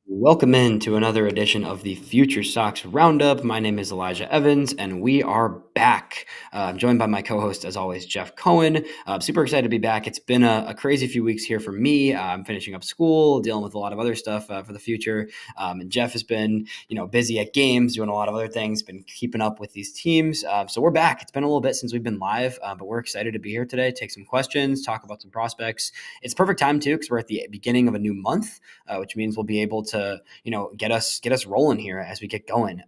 Welcome in to another edition of the FutureSox RoundUp. My name is Elijah Evans, and we are back. I'm joined by my co-host, as always, Jeff Cohen. Super excited to be back. It's been a crazy few weeks here for me. I'm finishing up school, dealing with a lot of other stuff for the future. And Jeff has been, busy at games, doing a lot of other things, been keeping up with these teams. So we're back. It's been a little bit since we've been live, but we're excited to be here today, take some questions, talk about some prospects. It's perfect time, too, because we're at the beginning of a new month, which means we'll be able to get us rolling here as we get going.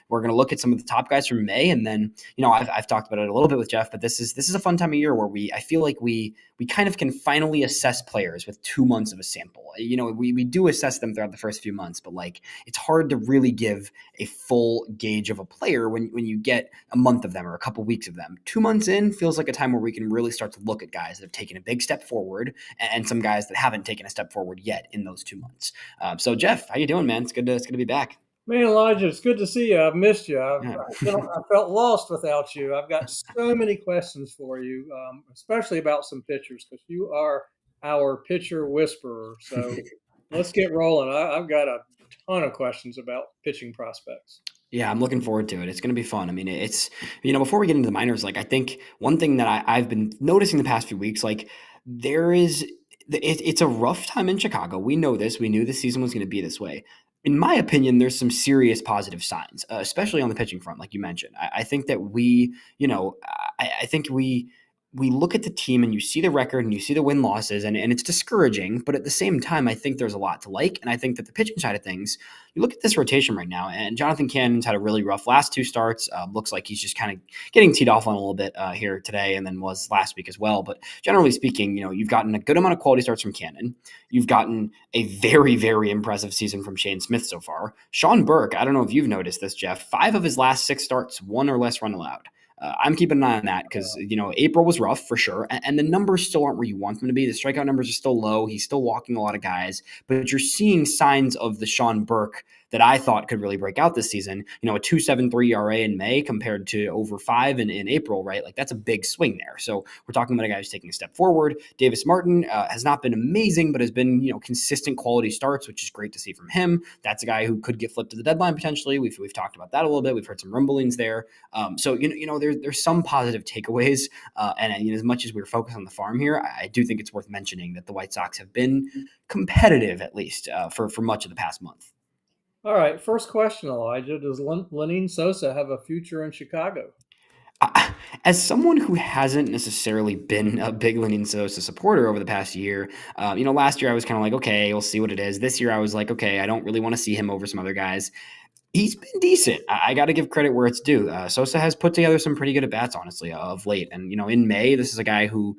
We're going to look at some of the top guys from May, and then I've talked about it a little bit with Jeff, but this is a fun time of year where I feel like we kind of can finally assess players with 2 months of a sample. We do assess them throughout the first few months, but it's hard to really give a full gauge of a player when you get a month of them or a couple weeks of them. 2 months in feels like a time where we can really start to look at guys that have taken a big step forward and some guys that haven't taken a step forward yet in those 2 months. So Jeff, how you doing, man? It's good to be back. Man, Elijah, it's good to see you. I've missed you. Yeah. I felt lost without you. I've got so many questions for you, especially about some pitchers, because you are our pitcher whisperer. So let's get rolling. I've got a ton of questions about pitching prospects. Yeah, I'm looking forward to it. It's going to be fun. I mean, it's before we get into the minors, I think one thing that I've been noticing the past few weeks, there is it's a rough time in Chicago. We know this. We knew the season was going to be this way. In my opinion, there's some serious positive signs, especially on the pitching front, like you mentioned. I think that I think we look at the team and you see the record and you see the win losses and it's discouraging, but at the same time, I think there's a lot to like. And I think that the pitching side of things, you look at this rotation right now, and Jonathan Cannon's had a really rough last two starts. Looks like he's just kind of getting teed off on a little bit here today, and then was last week as well. But generally speaking, you've gotten a good amount of quality starts from Cannon. You've gotten a very, very impressive season from Shane Smith so far. Sean Burke, I don't know if you've noticed this, Jeff. 5 of his last 6 starts, 1 or less run allowed. I'm keeping an eye on that because, April was rough for sure. And the numbers still aren't where you want them to be. The strikeout numbers are still low. He's still walking a lot of guys, but you're seeing signs of the Sean Burke that I thought could really break out this season. A 2.73 ERA in May compared to over 5 in April, right? That's a big swing there. So we're talking about a guy who's taking a step forward. Davis Martin has not been amazing, but has been, consistent quality starts, which is great to see from him. That's a guy who could get flipped to the deadline potentially. We've talked about that a little bit. We've heard some rumblings there. So there's some positive takeaways, and as much as we're focused on the farm here, I do think it's worth mentioning that the White Sox have been competitive at least for much of the past month. All right, first question, Elijah. Does Lenine Sosa have a future in Chicago? As someone who hasn't necessarily been a big Lenyn Sosa supporter over the past year, last year I was kind of like, okay, we'll see what it is. This year I was like, okay, I don't really want to see him over some other guys. He's been decent. I got to give credit where it's due. Sosa has put together some pretty good at-bats, honestly, of late. And, in May, this is a guy who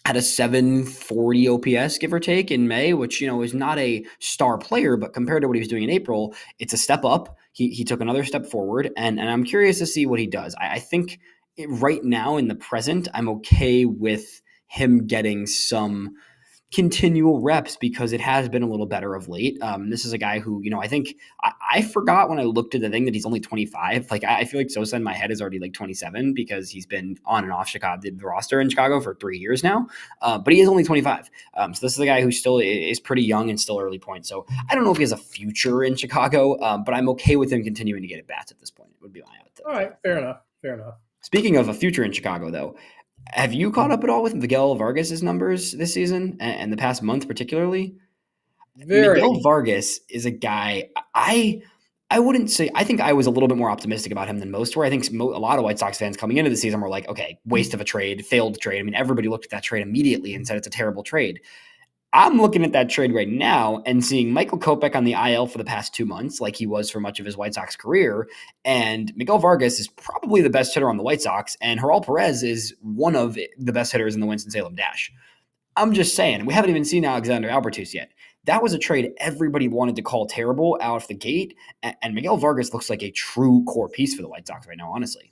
had a 740 OPS, give or take, in May, which, is not a star player, but compared to what he was doing in April, it's a step up. He took another step forward, and I'm curious to see what he does. I think right now in the present, I'm okay with him getting some continual reps because it has been a little better of late. This is a guy who, I think I forgot when I looked at the thing that he's only 25. I feel like Sosa in my head is already 27 because he's been on and off Chicago, the roster in Chicago for 3 years now. But he is only 25. So this is a guy who still is pretty young and still early point. So I don't know if he has a future in Chicago, but I'm okay with him continuing to get at bats at this point. It would be my output. All right, fair enough. Fair enough. Speaking of a future in Chicago, though, have you caught up at all with Miguel Vargas's numbers this season and the past month particularly? Very. Miguel Vargas is a guy I wouldn't say. I think I was a little bit more optimistic about him than most were. I think a lot of White Sox fans coming into the season were like, okay, waste of a trade, failed trade. I mean, everybody looked at that trade immediately and said it's a terrible trade. I'm looking at that trade right now and seeing Michael Kopech on the IL for the past 2 months, like he was for much of his White Sox career. And Miguel Vargas is probably the best hitter on the White Sox, and Gerald Perez is one of the best hitters in the Winston-Salem Dash. I'm just saying, we haven't even seen Alexander Albertus yet. That was a trade everybody wanted to call terrible out of the gate, and Miguel Vargas looks like a true core piece for the White Sox right now, honestly.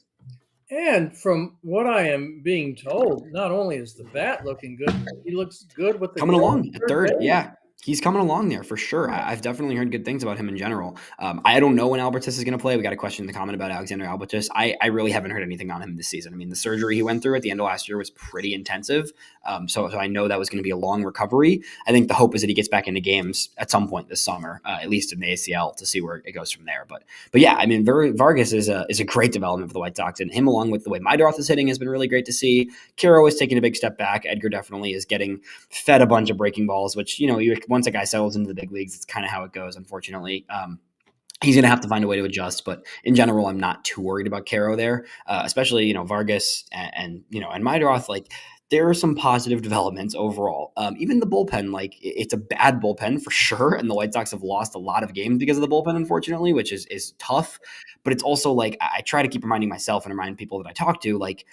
And from what I am being told, not only is the bat looking good, he looks good with the Coming along at third, yeah. He's coming along there for sure. I've definitely heard good things about him in general. I don't know when Albertus is going to play. We got a question in the comment about Alexander Albertus. I really haven't heard anything on him this season. I mean, the surgery he went through at the end of last year was pretty intensive. So I know that was going to be a long recovery. I think the hope is that he gets back into games at some point this summer, at least in the ACL, to see where it goes from there. But yeah, I mean, Vargas is a great development for the White Sox, and him along with the way Mydroth is hitting has been really great to see. Kiro is taking a big step back. Edgar definitely is getting fed a bunch of breaking balls, which, once a guy settles into the big leagues, it's kind of how it goes, unfortunately. He's going to have to find a way to adjust, but in general, I'm not too worried about Caro there, especially, Vargas and Mydroth. Like, there are some positive developments overall. Even the bullpen, like, it's a bad bullpen for sure, and the White Sox have lost a lot of games because of the bullpen, unfortunately, which is tough. But it's also like I try to keep reminding myself and remind people that I talk to, like,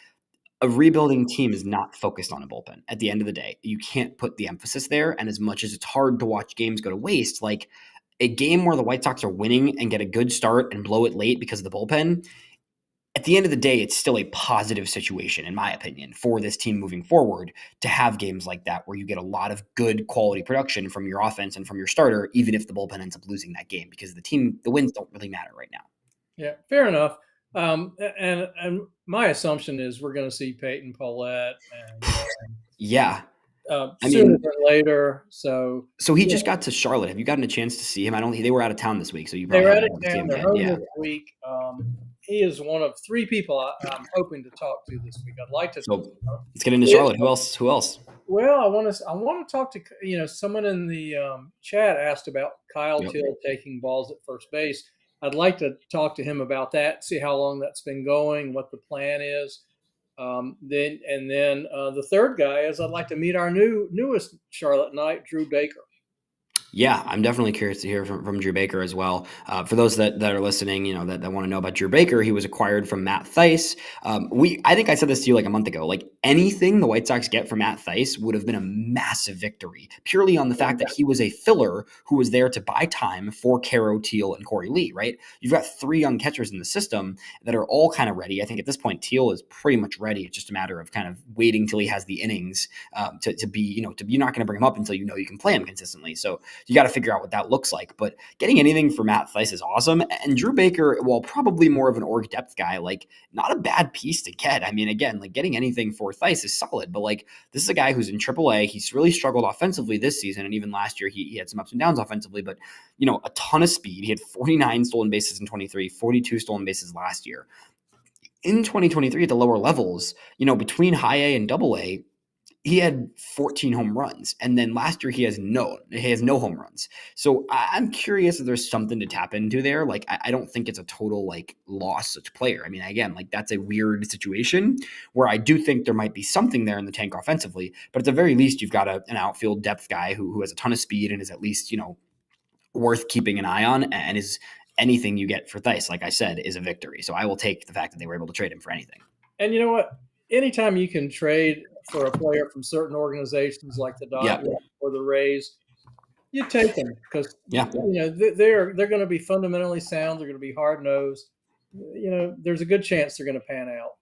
a rebuilding team is not focused on a bullpen. At the end of the day, you can't put the emphasis there. And as much as it's hard to watch games go to waste, like a game where the White Sox are winning and get a good start and blow it late because of the bullpen, at the end of the day, it's still a positive situation, in my opinion, for this team moving forward to have games like that where you get a lot of good quality production from your offense and from your starter, even if the bullpen ends up losing that game, because the wins don't really matter right now. Yeah, fair enough. And my assumption is we're going to see Peyton Paulette and Yeah. I sooner mean, than later. So he yeah, just got to Charlotte. Have you gotten a chance to see him? I don't. They were out of town this week, so you they probably were haven't out of been able to see town. him They're yet. home Yeah. this week. He is one of three people I'm hoping to talk to this week. I'd like to. So let's get into Charlotte. Who else? Who else? Well, I want to talk to someone in the chat asked about Kyle Yep. Till taking balls at first base. I'd like to talk to him about that, see how long that's been going, what the plan is. Then the third guy is I'd like to meet our newest Charlotte Knight, Drew Baker. Yeah, I'm definitely curious to hear from Drew Baker as well. For those that are listening, that want to know about Drew Baker, he was acquired from Matt Thaiss. I think I said this to you like a month ago. Like, anything the White Sox get from Matt Thaiss would have been a massive victory, purely on the fact that he was a filler who was there to buy time for Caro, Teal, and Corey Lee. Right? You've got three young catchers in the system that are all kind of ready. I think at this point, Teal is pretty much ready. It's just a matter of kind of waiting till he has the innings to be, you're not going to bring him up until you can play him consistently. So you got to figure out what that looks like. But getting anything for Matt Thaiss is awesome. And Drew Baker, while probably more of an org depth guy, like, not a bad piece to get. I mean, again, like, getting anything for Thaiss is solid. But like, this is a guy who's in AAA. He's really struggled offensively this season, and even last year he had some ups and downs offensively. But a ton of speed. He had 49 stolen bases in 23, 42 stolen bases last year. In 2023 at the lower levels, between high A and double A, he had 14 home runs, and then last year he has no home runs. So I'm curious if there's something to tap into there. Like, I don't think it's a total like loss such player. I mean, again, like, that's a weird situation where I do think there might be something there in the tank offensively, but at the very least, you've got an outfield depth guy who has a ton of speed and is at least worth keeping an eye on, and is anything you get for Thaiss, like I said, is a victory. So I will take the fact that they were able to trade him for anything. And you know what? Anytime you can trade for a player from certain organizations like the Yeah. Dodgers or the Rays, you take them because Yeah. they're going to be fundamentally sound. They're going to be hard nosed. There's a good chance they're going to pan out.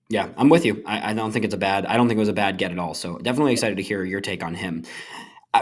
Yeah, I'm with you. I don't think I don't think it was a bad get at all. So definitely excited to hear your take on him.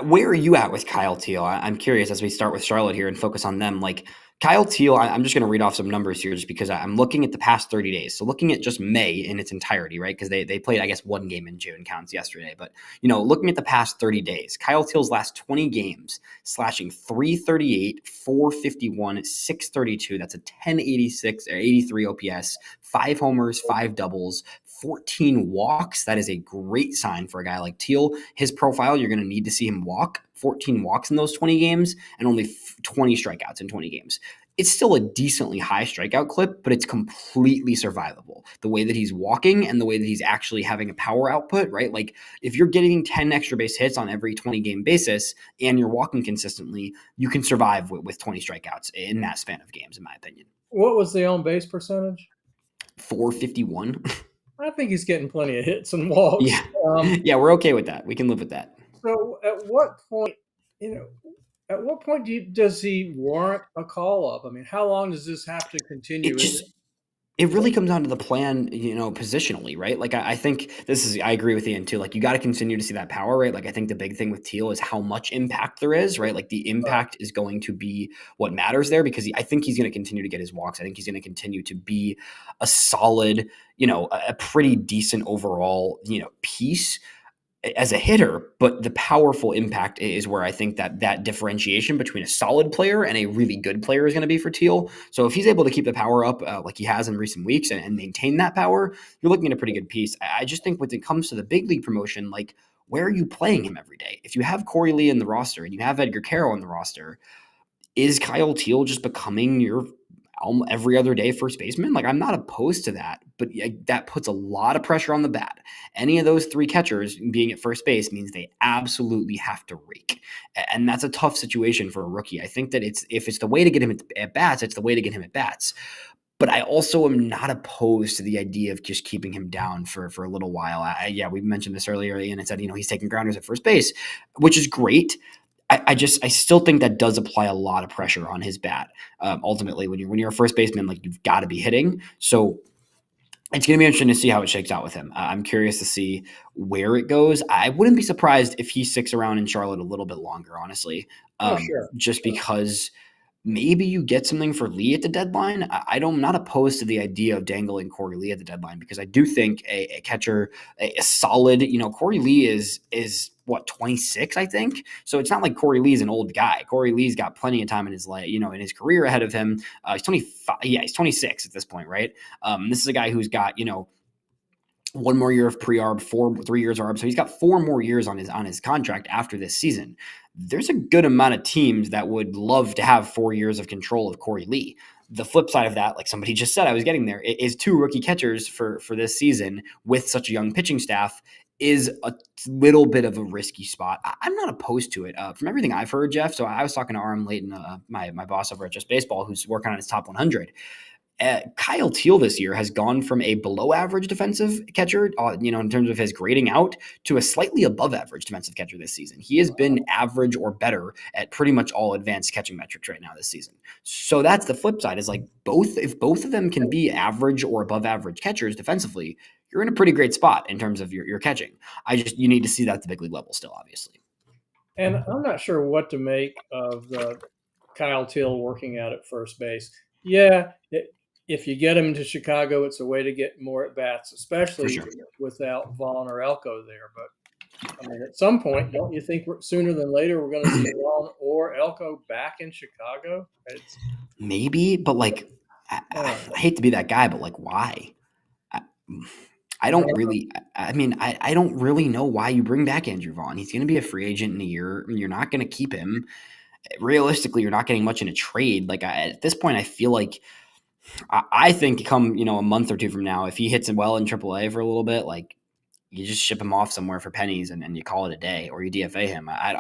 Where are you at with Kyle Teal? I'm curious as we start with Charlotte here and focus on them. Like, Kyle Teal, I'm just going to read off some numbers here just because I'm looking at the past 30 days. So looking at just May in its entirety, right? Because they played, I guess, one game in June counts yesterday. But, looking at the past 30 days, Kyle Teal's last 20 games, slashing 338, 451, 632. That's a 1086 or 83 OPS, 5 homers, 5 doubles, 14 walks. That is a great sign for a guy like Teal. His profile, you're going to need to see him walk. 14 walks in those 20 games and only 20 strikeouts in 20 games. It's still a decently high strikeout clip, but it's completely survivable. The way that he's walking and the way that he's actually having a power output, right? Like, if you're getting 10 extra base hits on every 20 game basis and you're walking consistently, you can survive with 20 strikeouts in that span of games, in my opinion. What was the on base percentage? 451. I think he's getting plenty of hits and walks. Yeah. Yeah, we're okay with that. We can live with that. So at what point, does he warrant a call up? I mean, how long does this have to continue? It really comes down to the plan, positionally, right? Like I think I agree with Ian too. Like you got to continue to see that power, right? Like I think the big thing with Teal is how much impact there is, right? Like the Right. impact is going to be what matters there because I think he's going to continue to get his walks. I think he's going to continue to be a solid, a pretty decent overall, piece as a hitter, but the powerful impact is where I think that differentiation between a solid player and a really good player is going to be for Teal. So if he's able to keep the power up like he has in recent weeks and maintain that power, you're looking at a pretty good piece. I just think when it comes to the big league promotion, like where are you playing him every day? If you have Corey Lee in the roster and you have Edgar Carroll in the roster, is Kyle Teal just becoming your every other day first baseman? Like, I'm not opposed to that, but that puts a lot of pressure on the bat. Any of those three catchers being at first base means they absolutely have to rake. And that's a tough situation for a rookie. I think that if it's the way to get him at bats, it's the way to get him at bats. But I also am not opposed to the idea of just keeping him down for a little while. We mentioned this earlier, and it said, he's taking grounders at first base, which is great. I still think that does apply a lot of pressure on his bat. Ultimately, when you're a first baseman, like you've got to be hitting. So it's going to be interesting to see how it shakes out with him. I'm curious to see where it goes. I wouldn't be surprised if he sticks around in Charlotte a little bit longer, honestly, Oh, sure. just because maybe you get something for Lee at the deadline. I'm not opposed to the idea of dangling Corey Lee at the deadline because I do think a catcher, a solid, Corey Lee is what 26, I think. So it's not like Corey Lee's an old guy. Corey Lee's got plenty of time in his life, in his career ahead of him. He's 25. Yeah, he's 26 at this point, right? This is a guy who's got one more year of pre-arb, 3 years arb. So he's got 4 more years on his contract after this season. There's a good amount of teams that would love to have 4 years of control of Corey Lee. The flip side of that, like somebody just said, I was getting there, is two rookie catchers for this season with such a young pitching staff is a little bit of a risky spot. I'm not opposed to it. From everything I've heard, Jeff, so I was talking to Aram Layton, my boss over at Just Baseball, who's working on his top 100. Kyle Teal this year has gone from a below average defensive catcher, in terms of his grading out, to a slightly above average defensive catcher this season. He has been average or better at pretty much all advanced catching metrics right now this season. So that's the flip side is like if both of them can be average or above average catchers defensively, you're in a pretty great spot in terms of your catching. You need to see that at the big league level still, obviously. And I'm not sure what to make of the Kyle Till working out at first base. Yeah, if you get him to Chicago, it's a way to get more at bats, For especially sure. without Vaughn or Elko there. But I mean, at some point, don't you think sooner than later we're going to see Vaughn or Elko back in Chicago? It's Maybe, but like, I hate to be that guy, but like, why? I, I I don't don't know. really. I mean, I don't really know why you bring back Andrew Vaughn. He's going to be a free agent in a year. You're not going to keep him. Realistically, you're not getting much in a trade. Like at this point, I feel like I think come a month or two from now, if he hits it well in AAA for a little bit, like you just ship him off somewhere for pennies and you call it a day, or you DFA him. I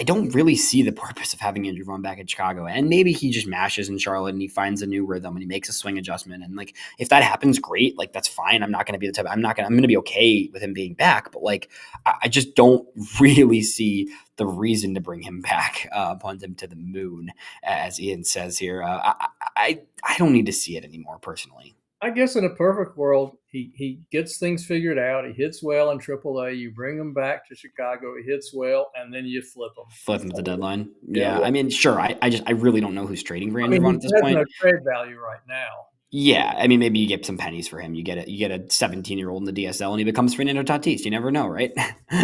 don't really see the purpose of having Andrew Vaughn back in Chicago. And maybe he just mashes in Charlotte and he finds a new rhythm and he makes a swing adjustment. And like, if that happens, great. Like that's fine. I'm not going to be the type, I'm going to be okay with him being back. But like, I just don't really see the reason to bring him back, punt him to the moon, as Ian says here. I don't need to see it anymore personally. I guess in a perfect world, he gets things figured out. He hits well in AAA. You bring him back to Chicago. He hits well, and then you flip him. Flip him at the deadline. Yeah, Yeah, well, I mean, sure. I really don't know who's trading for I Andrew mean, Vaughn at this he has point. no trade value right now. Yeah, I mean, maybe you get some pennies for him. You get a 17-year-old in the DSL, and he becomes Fernando Tatis. You never know, right?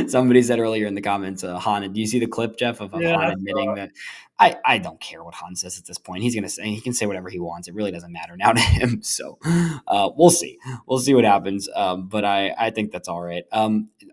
Somebody said earlier in the comments, Han. Do you see the clip, Jeff, of Yeah, Han I admitting saw that? I don't care what Han says at this point. He can say whatever he wants. It really doesn't matter now to him. So we'll see. We'll see what happens. But I think that's all right.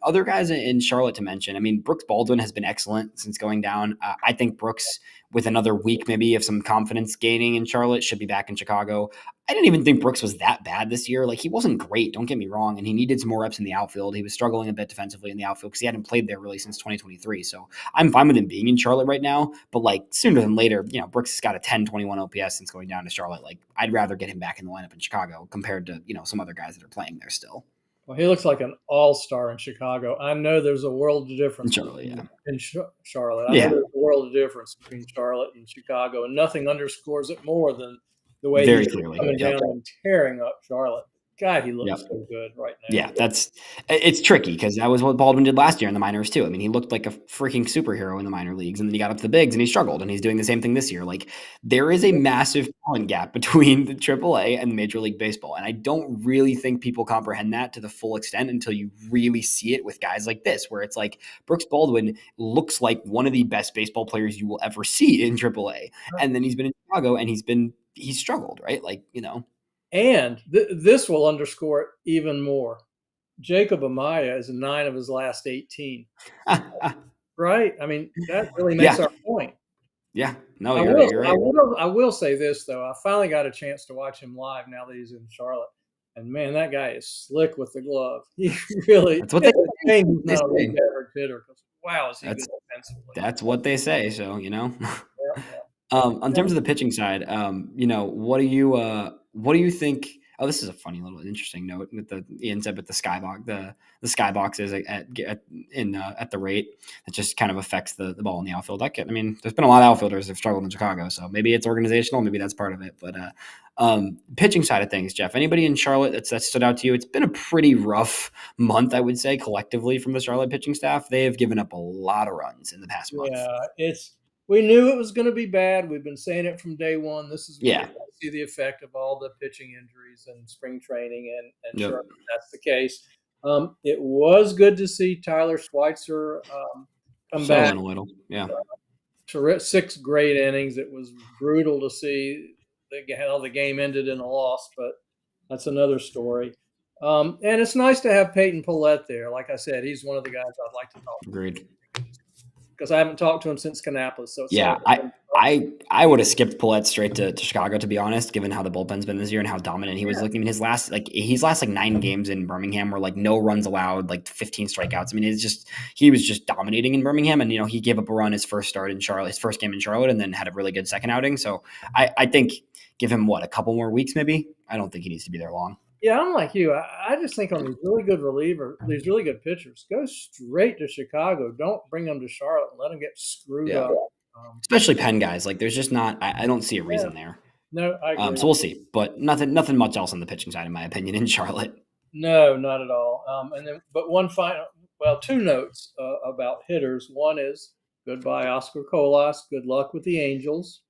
Other guys in Charlotte to mention. I mean, Brooks Baldwin has been excellent since going down. I think Brooks, with another week maybe of some confidence gaining in Charlotte, should be back in Chicago. I didn't even think Brooks was that bad this year. Like he wasn't great, don't get me wrong, and he needed some more reps in the outfield. He was struggling a bit defensively in the outfield because he hadn't played there really since 2023. So I'm fine with him being in Charlotte right now, but like sooner than later, Brooks has got a 10-21 OPS since going down to Charlotte. Like I'd rather get him back in the lineup in Chicago compared to, some other guys that are playing there still. Well, he looks like an all-star in Chicago. I know there's a world of In difference Charlotte, yeah. in Charlotte. I know Yeah. there's a world of difference between Charlotte and Chicago, and nothing underscores it more than the way Very he's clearly. coming Yep. down and tearing up Charlotte. God, he looks Yep. so good right now. Yeah, it's tricky because that was what Baldwin did last year in the minors too. I mean, he looked like a freaking superhero in the minor leagues, and then he got up to the bigs and he struggled, and he's doing the same thing this year. Like there is a massive talent gap between the AAA and Major League Baseball, and I don't really think people comprehend that to the full extent until you really see it with guys like this, where it's like Brooks Baldwin looks like one of the best baseball players you will ever see in AAA, and then he's been in Chicago and he's struggled, right? Like And this will underscore it even more. Jacob Amaya is 9 of his last 18, right? I mean, that really makes yeah, our point. yeah. No, I you're will you're I right. will I will say this, though. I finally got a chance to watch him live now that he's in Charlotte, and man, that guy is slick with the glove. He really That's what it's a shame he's they not a league say. average hitter 'cause wow, is he good That's defensively. that's what they say. So Yeah, in yeah. terms of the pitching side, what do you think? Oh, this is a funny little interesting note with the Ian said with the skybox, the skyboxes at the rate that just kind of affects the ball in the outfield. I mean, there's been a lot of outfielders that have struggled in Chicago, so maybe it's organizational, maybe that's part of it. But pitching side of things, Jeff, anybody in Charlotte that stood out to you? It's been a pretty rough month, I would say, collectively from the Charlotte pitching staff. They have given up a lot of runs in the past month. Yeah, it's we knew it was gonna be bad. We've been saying it from day one. This is when you're Yeah. gonna see the effect of all the pitching injuries and spring training, and Yep. sure that's the case. It was good to see Tyler Schweitzer come back. Settling a little. Yeah. 6 great innings. It was brutal to see how the game ended in a loss, but that's another story. And it's nice to have Peyton Pillette there. Like I said, he's one of the guys I'd like to talk to Agreed. because I haven't talked to him since Kannapolis, so it's Yeah. something. I would have skipped Paulette straight to Chicago, to be honest, given how the bullpen's been this year and how dominant he was Yeah. looking in his last like 9 games in Birmingham were like no runs allowed, like 15 strikeouts. I mean, he was just dominating in Birmingham, and he gave up a run his first game in Charlotte, and then had a really good second outing. So I think give him a couple more weeks, maybe. I don't think he needs to be there long. Yeah, I'm like you. I just think on these really good pitchers, go straight to Chicago. Don't bring them to Charlotte and let them get screwed Yeah. up. Especially pen guys. Like there's just not I don't see a Yeah, reason there. no, I agree. So we'll see. But nothing much else on the pitching side, in my opinion, in Charlotte. No, not at all. And then, but two notes about hitters. One is goodbye, Oscar Colas. Good luck with the Angels.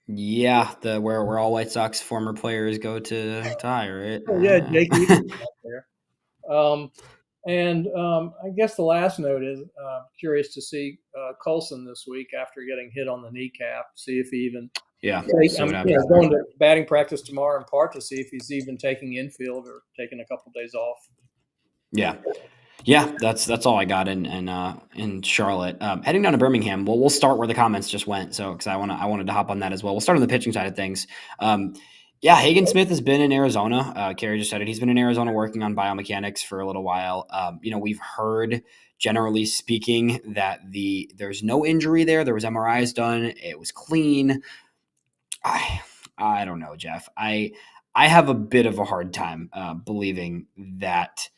Yeah, the where all White Sox former players go to hire it. Oh, yeah, Jake Eaton out there. I guess the last note is curious to see Coulson this week after getting hit on the kneecap. See if he even. Yeah, see I'm what happens. going to batting practice tomorrow in part to see if he's even taking infield or taking a couple days off. Yeah, that's all I got in Charlotte. Heading down to Birmingham, we'll start where the comments just went. So because I wanted to hop on that as well. We'll start on the pitching side of things. Yeah, Hagen Smith has been in Arizona. Carrie just said it. He's been in Arizona working on biomechanics for a little while. We've heard, generally speaking, that there's no injury there. There was MRIs done. It was clean. I don't know, Jeff. I have a bit of a hard time believing that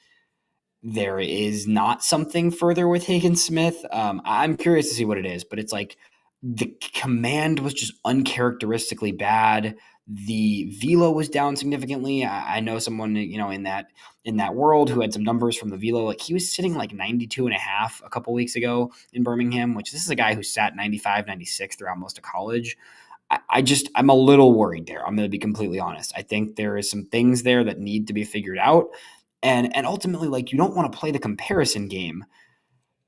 there is not something further with Hagen Smith. I'm curious to see what it is, but it's like the command was just uncharacteristically bad. The velo was down significantly. I know someone, in that world who had some numbers from the velo. Like he was sitting like 92.5 a couple weeks ago in Birmingham, which this is a guy who sat 95, 96 throughout most of college. I'm a little worried there. I'm going to be completely honest. I think there is some things there that need to be figured out. And ultimately, like, you don't want to play the comparison game.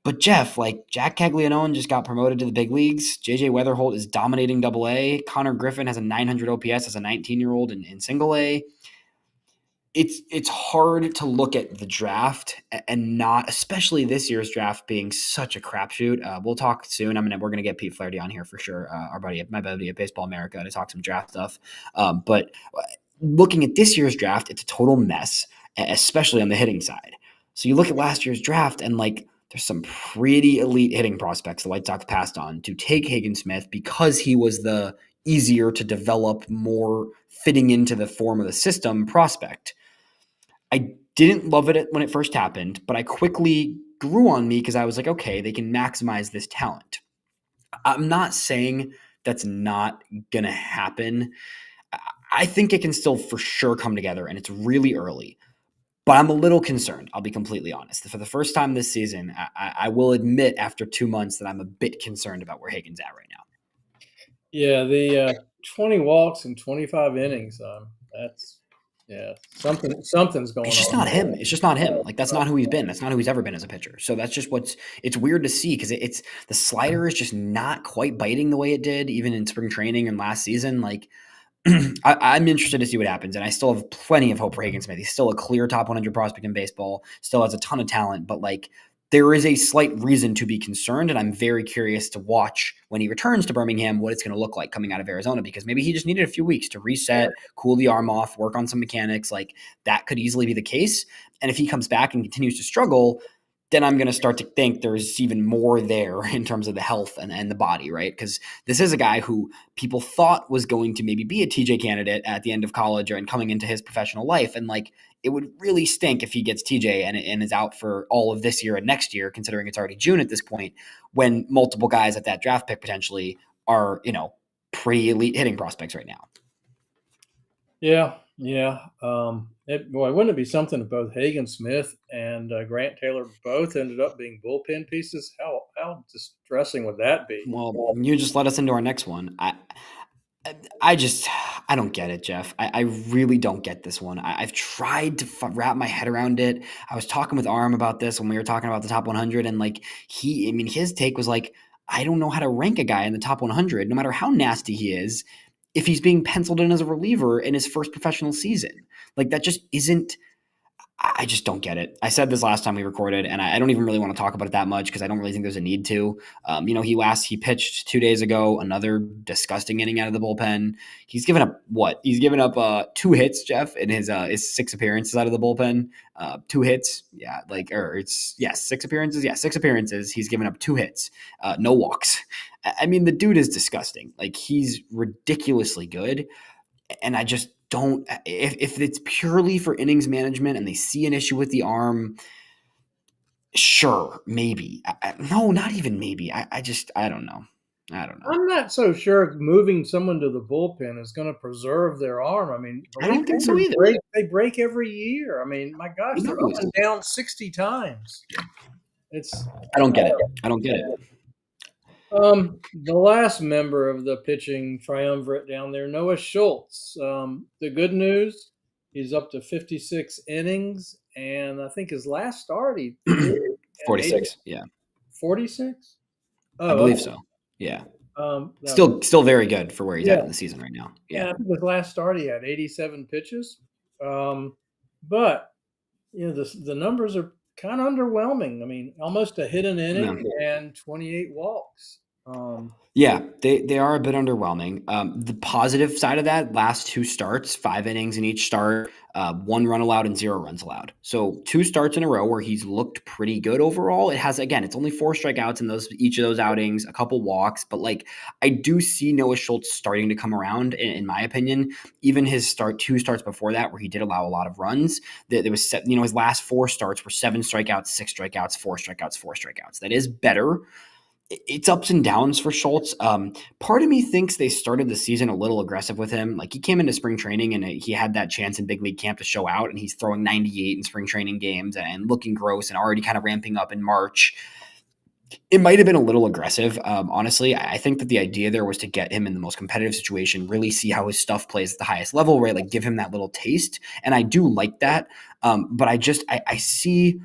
But Jeff, like, Jack Caglianone just got promoted to the big leagues. JJ Weatherholt is dominating Double A. Connor Griffin has a 900 OPS as a 19-year-old in Single A. It's hard to look at the draft and not, especially this year's draft being such a crapshoot. We'll talk soon. We're gonna get Pete Flaherty on here for sure. My buddy at Baseball America, to talk some draft stuff. But looking at this year's draft, it's a total mess, especially on the hitting side. So you look at last year's draft, and like there's some pretty elite hitting prospects the White Sox passed on to take Hagen Smith because he was the easier to develop, more fitting into the form of the system prospect. I didn't love it when it first happened, but I quickly grew on me because I was like, okay, they can maximize this talent. I'm not saying that's not going to happen. I think it can still for sure come together, and it's really early. But I'm a little concerned. I'll be completely honest. For the first time this season, I will admit after 2 months that I'm a bit concerned about where Hagen's at right now. Yeah, the 20 walks and 25 innings. That's yeah, something's going It's just on not him. there. It's just not him. Like that's not who he's been. That's not who he's ever been as a pitcher. So that's just it's weird to see because it's the slider is just not quite biting the way it did even in spring training and last season. Like I'm interested to see what happens, and I still have plenty of hope for Hagen Smith. He's still a clear top 100 prospect in baseball. Still has a ton of talent, but like there is a slight reason to be concerned, and I'm very curious to watch when he returns to Birmingham what it's going to look like coming out of Arizona because maybe he just needed a few weeks to reset, cool the arm off, work on some mechanics. Like that could easily be the case. And if he comes back and continues to struggle, then I'm going to start to think there's even more there in terms of the health and the body, right? Because this is a guy who people thought was going to maybe be a TJ candidate at the end of college or and coming into his professional life. And like, it would really stink if he gets TJ and is out for all of this year and next year, considering it's already June at this point, when multiple guys at that draft pick potentially are, pretty elite hitting prospects right now. Yeah, yeah. Wouldn't it be something if both Hagen Smith and Grant Taylor both ended up being bullpen pieces? How distressing would that be? Well, you just led us into our next one. I don't get it, Jeff. I really don't get this one. I've tried to wrap my head around it. I was talking with Arm about this when we were talking about the top 100, and like his take was like, I don't know how to rank a guy in the top 100, no matter how nasty he is, if he's being penciled in as a reliever in his first professional season. Like that just isn't. I just don't get it. I said this last time we recorded, and I don't even really want to talk about it that much because I don't really think there's a need to. He pitched 2 days ago, another disgusting inning out of the bullpen. He's given up what? He's given up 2 hits, Jeff, in his 6 appearances out of the bullpen. 2 hits, yeah, 6 appearances, yeah, 6 appearances. He's given up 2 hits, no walks. I mean, the dude is disgusting. Like he's ridiculously good. And I just don't. If it's purely for innings management and they see an issue with the arm, sure, maybe. No, not even maybe. I don't know. I don't know. I'm not so sure moving someone to the bullpen is going to preserve their arm. I mean, I don't think so relievers either. they break every year. I mean, my gosh, they're up and down 60 times. I don't get it. I don't get it. The last member of the pitching triumvirate down there, Noah Schultz. The good news, he's up to 56 innings, and I think his last start he threw 46. Yeah, 46. I Oh, believe okay. so. Yeah, No, still very good for where he's at yeah, in the season right now. yeah. Yeah, I think his last start he had 87 pitches, but the numbers are kind of underwhelming. I mean, almost a hit an no. inning and 28 walks. Yeah, they are a bit underwhelming. The positive side of that, last 2 starts, 5 innings in each start, 1 run allowed and 0 runs allowed. So 2 starts in a row where he's looked pretty good overall. It's only 4 strikeouts in each of those outings, a couple walks, but like I do see Noah Schultz starting to come around in my opinion. Even his 2 starts before that, where he did allow a lot of runs, there was his last 4 starts were 7 strikeouts, 6 strikeouts, 4 strikeouts, 4 strikeouts. That is better. It's ups and downs for Schultz. Part of me thinks they started the season a little aggressive with him. Like he came into spring training and he had that chance in big league camp to show out, and he's throwing 98 in spring training games and looking gross and already kind of ramping up in March. It might have been a little aggressive. Honestly, I think that the idea there was to get him in the most competitive situation, really see how his stuff plays at the highest level, right? Like give him that little taste. And I do like that. But I see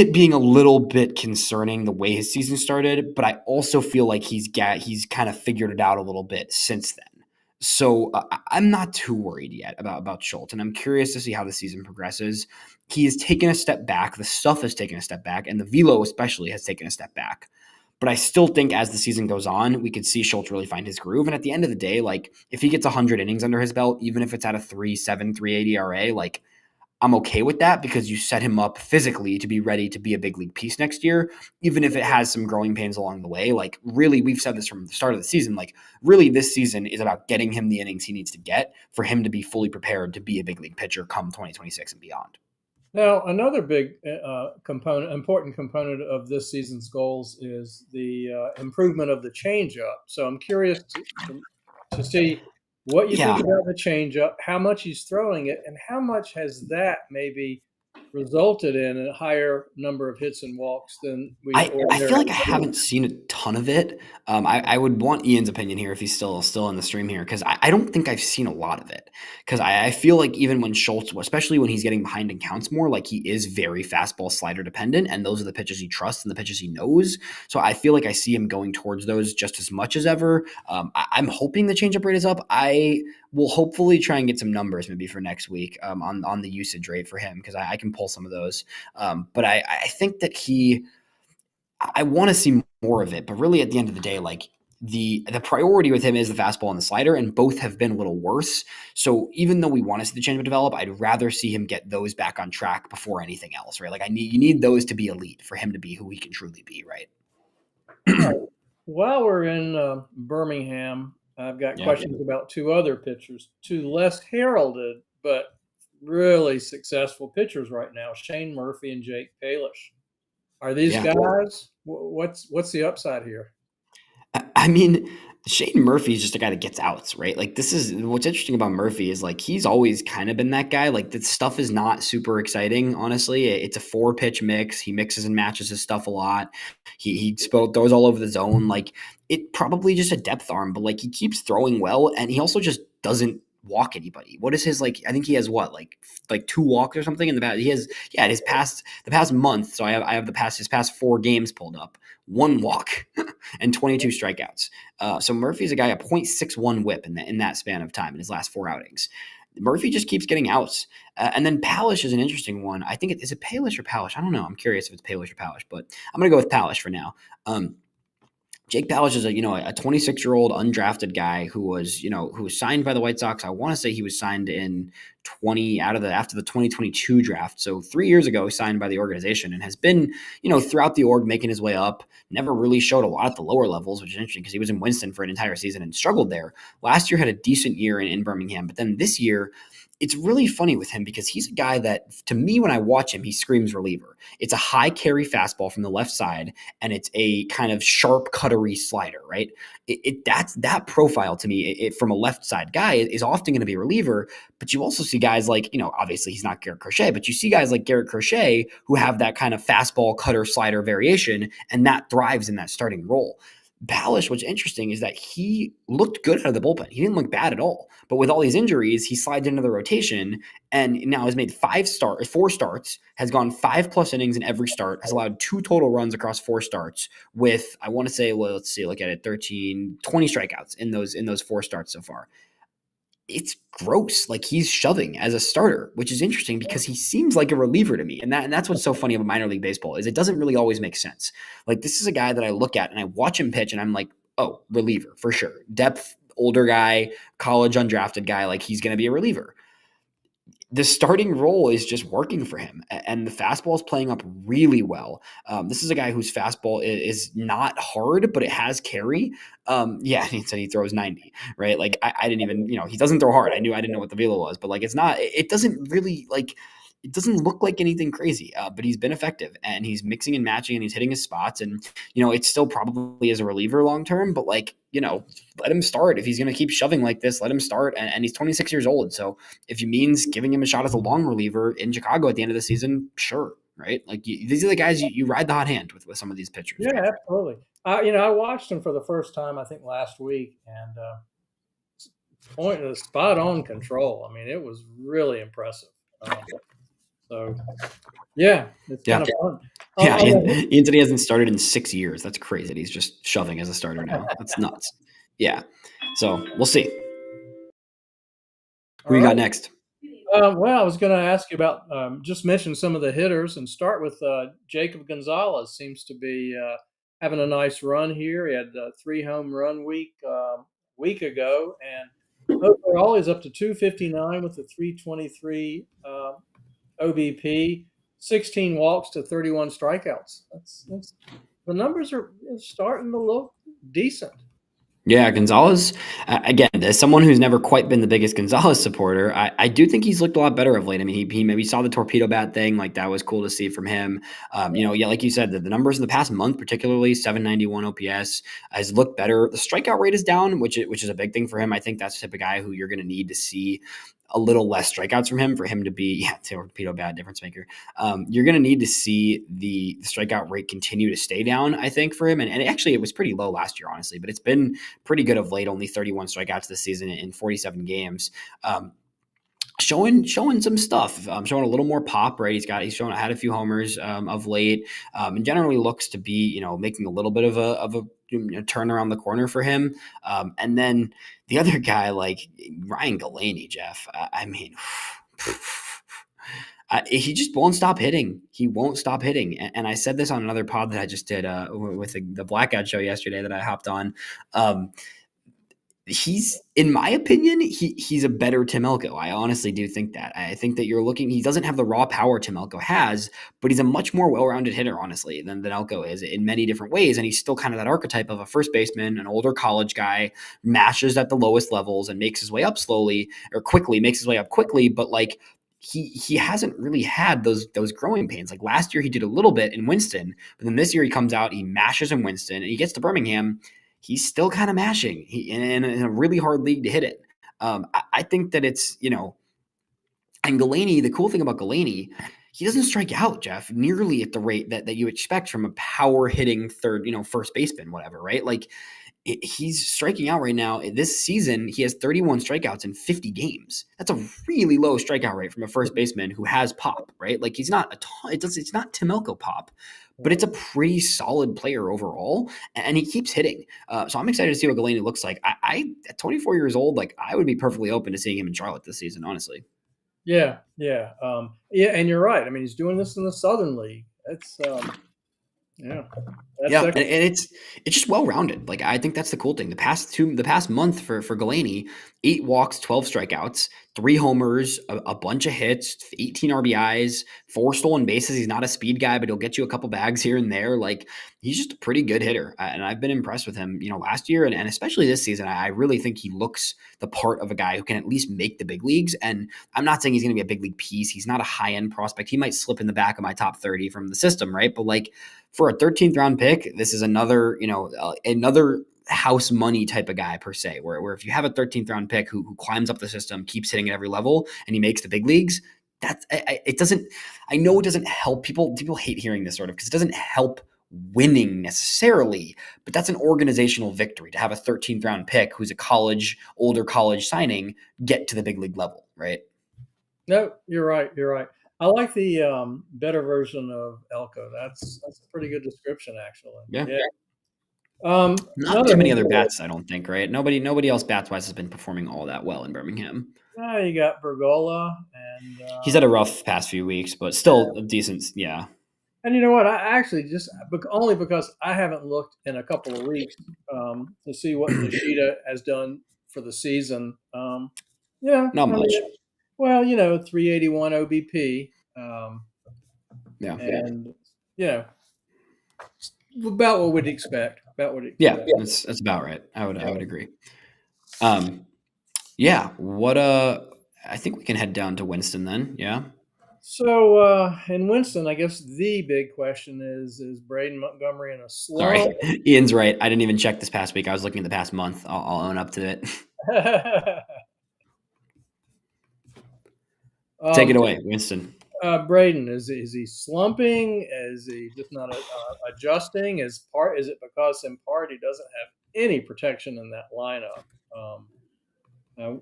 it being a little bit concerning the way his season started, but I also feel like he's kind of figured it out a little bit since then. So I'm not too worried yet about Schultz, and I'm curious to see how the season progresses. He has taken a step back. The stuff has taken a step back, and the velo especially has taken a step back. But I still think as the season goes on, we could see Schultz really find his groove. And at the end of the day, like if he gets 100 innings under his belt, even if it's at a 3.7, 3.80 ERA, like I'm okay with that because you set him up physically to be ready to be a big league piece next year, even if it has some growing pains along the way. Like, really, we've said this from the start of the season. Like, really, this season is about getting him the innings he needs to get for him to be fully prepared to be a big league pitcher come 2026 and beyond. Now, another big important component of this season's goals is the improvement of the changeup. So I'm curious to see what you think Yeah, about the changeup, how much he's throwing it, and how much has that maybe resulted in a higher number of hits and walks than we I feel ordinarily like I see? haven't seen a ton of it. I would want Ian's opinion here if he's still in the stream here because I don't think I've seen a lot of it because I feel like even when Schultz, especially when he's getting behind and counts more, like he is very fastball slider dependent, and those are the pitches he trusts and the pitches he knows. So I feel like I see him going towards those just as much as ever. I'm hoping the changeup rate is up. I will hopefully try and get some numbers maybe for next week on the usage rate for him because I can pull some of those. But I think that I want to see more of it, but really at the end of the day, like the priority with him is the fastball and the slider, and both have been a little worse. So even though we want to see the changeup develop, I'd rather see him get those back on track before anything else, right? Like you need those to be elite for him to be who he can truly be, right? All right. While we're in Birmingham, I've got Yeah. questions about two other pitchers, two less heralded but really successful pitchers right now, Shane Murphy and Jake Kalish. Are these Yeah. guys? What's the upside here? I mean, Shane Murphy is just a guy that gets outs, right? Like this is what's interesting about Murphy is like he's always kind of been that guy. Like the stuff is not super exciting, honestly. It's a 4 pitch mix. He mixes and matches his stuff a lot. He throws all over the zone. Like it probably just a depth arm, but like he keeps throwing well, and he also just doesn't walk anybody. What is his like? I think he has what like 2 walks or something in the past. He has his past the past month. So I have his past 4 games pulled up. 1 walk and 22 strikeouts. So Murphy's a guy a .61 WHIP in that span of time in his last 4 outings. Murphy just keeps getting outs, and then Palish is an interesting one. I think is it Palish or Palish? I don't know. I'm curious if it's Palish or Palish, but I'm gonna go with Palish for now. Jake Palish is a 26-year-old undrafted guy who was signed by the White Sox. I want to say he was signed in 20 after the 2022 draft. So 3 years ago, signed by the organization and has been throughout the org making his way up. Never really showed a lot at the lower levels, which is interesting because he was in Winston for an entire season and struggled there. Last year had a decent year in Birmingham, but then this year it's really funny with him because he's a guy that, to me, when I watch him, he screams reliever. It's a high carry fastball from the left side, and it's a kind of sharp cuttery slider, right? That's that profile to me. From a left side guy is often going to be a reliever, but you also see guys like obviously he's not Garrett Crochet, but you see guys like Garrett Crochet who have that kind of fastball cutter slider variation, and that thrives in that starting role. Balish, what's interesting is that he looked good out of the bullpen. He didn't look bad at all. But with all these injuries, he slides into the rotation and now has made 4 starts, has gone 5+ innings in every start, has allowed 2 total runs across 4 starts with, I want to say, well, let's see, look at it, 13, 20 strikeouts in those 4 starts so far. It's gross. Like he's shoving as a starter, which is interesting because he seems like a reliever to me. And that's what's so funny about minor league baseball is it doesn't really always make sense. Like this is a guy that I look at and I watch him pitch and I'm like, oh, reliever for sure. Depth, older guy, college undrafted guy, like he's going to be a reliever. The starting role is just working for him, and the fastball is playing up really well. This is a guy whose fastball is not hard, but it has carry. Yeah, he said he throws 90, right? Like I didn't even, he doesn't throw hard. I didn't know what the velo was, but like it's not. It doesn't really like. It doesn't look like anything crazy, but he's been effective and he's mixing and matching and he's hitting his spots. And it still probably is a reliever long term, but like let him start if he's going to keep shoving like this. Let him start, and he's 26 years old, so if it means giving him a shot as a long reliever in Chicago at the end of the season, sure, right? Like these are the guys you ride the hot hand with some of these pitchers, Yeah, right? absolutely. I watched him for the first time, I think last week, and point of spot on control. I mean, it was really impressive. So yeah, it's Yeah, kind of fun. yeah. On Ian said he hasn't started in 6 years. That's crazy. That he's just shoving as a starter now. That's nuts. Yeah. So we'll see. all Who you got right. next? Well, I was going to ask you about just mention some of the hitters and start with Jacob Gonzalez. Seems to be having a nice run here. He had a 3 home run week ago, and overall he's up to 259 with a 323 OBP, 16 walks to 31 strikeouts. That's the numbers are starting to look decent. Yeah, Gonzalez, again, as someone who's never quite been the biggest Gonzalez supporter, I do think he's looked a lot better of late. I mean, he maybe saw the torpedo bat thing, like that was cool to see from him. Yeah, like you said, the numbers in the past month, particularly 791 OPS, has looked better. The strikeout rate is down, which is a big thing for him. I think that's the type of guy who you're going to need to see a little less strikeouts from him for him to be, yeah, torpedo bat difference maker. You're going to need to see the strikeout rate continue to stay down, I think, for him. And actually, it was pretty low last year, honestly, but it's been pretty good of late. Only 31 strikeouts this season in 47 games. Showing some stuff, showing a little more pop, right? He's had a few homers of late, and generally looks to be making a little bit of a turn around the corner for him. And then the other guy like Ryan Galaney, Jeff. I mean. He just won't stop hitting. He won't stop hitting. And I said this on another pod that I just did with the Blackout show yesterday that I hopped on. He's, in my opinion, he's a better Tim Elko. I honestly do think that. I think that he doesn't have the raw power Tim Elko has, but he's a much more well-rounded hitter, honestly, than Elko is in many different ways. And he's still kind of that archetype of a first baseman, an older college guy, mashes at the lowest levels and makes his way up slowly or quickly, makes his way up quickly, but like he hasn't really had those growing pains. Like last year he did a little bit in Winston, but then this year he comes out, he mashes in Winston, and he gets to Birmingham, he's still kind of mashing in a really hard league to hit it. I think that it's, and Galaney, the cool thing about Galaney, he doesn't strike out, Jeff, nearly at the rate that you expect from a power hitting first baseman, whatever, right? Like he's striking out right now. This season, he has 31 strikeouts in 50 games. That's a really low strikeout rate from a first baseman who has pop, right? Like he's not a ton, it's not Tim Elko pop, but it's a pretty solid player overall, and he keeps hitting. So I'm excited to see what Galaney looks like. I at 24 years old, like I would be perfectly open to seeing him in Charlotte this season, honestly. Yeah, yeah, yeah, and you're right. I mean, he's doing this in the Southern League. That's yeah, Yeah, that's and it's just well rounded. Like I think that's the cool thing. The past month for Galaney, 8 walks, 12 strikeouts, 3 homers, a bunch of hits, 18 RBIs, 4 stolen bases. He's not a speed guy, but he'll get you a couple bags here and there. Like he's just a pretty good hitter, and I've been impressed with him. Last year and especially this season, I really think he looks the part of a guy who can at least make the big leagues. And I'm not saying he's going to be a big league piece. He's not a high end prospect. He might slip in the back of my top 30 from the system, right? But like for a 13th round pick, this is another house money type of guy per se, where if you have a 13th round pick who climbs up the system, keeps hitting at every level, and he makes the big leagues, it doesn't. I know it doesn't help people. People hate hearing this sort of because it doesn't help winning necessarily, but that's an organizational victory to have a 13th round pick who's older college signing get to the big league level, right? no. You're right. You're right. I like the better version of Elko. That's a pretty good description, actually. Yeah. Yeah. Not Another too many other handful. bats, I don't think, right? Nobody else bats wise has been performing all that well in Birmingham. You got Bergola and He's had a rough past few weeks, but still a decent. Yeah. you know what? I actually just only because I haven't looked in a couple of weeks to see what Nishida has done for the season. Yeah, Not I much. mean, well, 381 OBP, Yeah. and you know, about what we'd expect. About what Yeah. expect. That's about right. I would agree. Yeah. I think we can head down to Winston then. Yeah. So in Winston, I guess the big question is Braden Montgomery in a Sorry. slump? Ian's right. I didn't even check this past week. I was looking at the past month. I'll own up to it. Take it away, Winston. Braden, is he slumping? Is he just not adjusting? Is it because in part he doesn't have any protection in that lineup?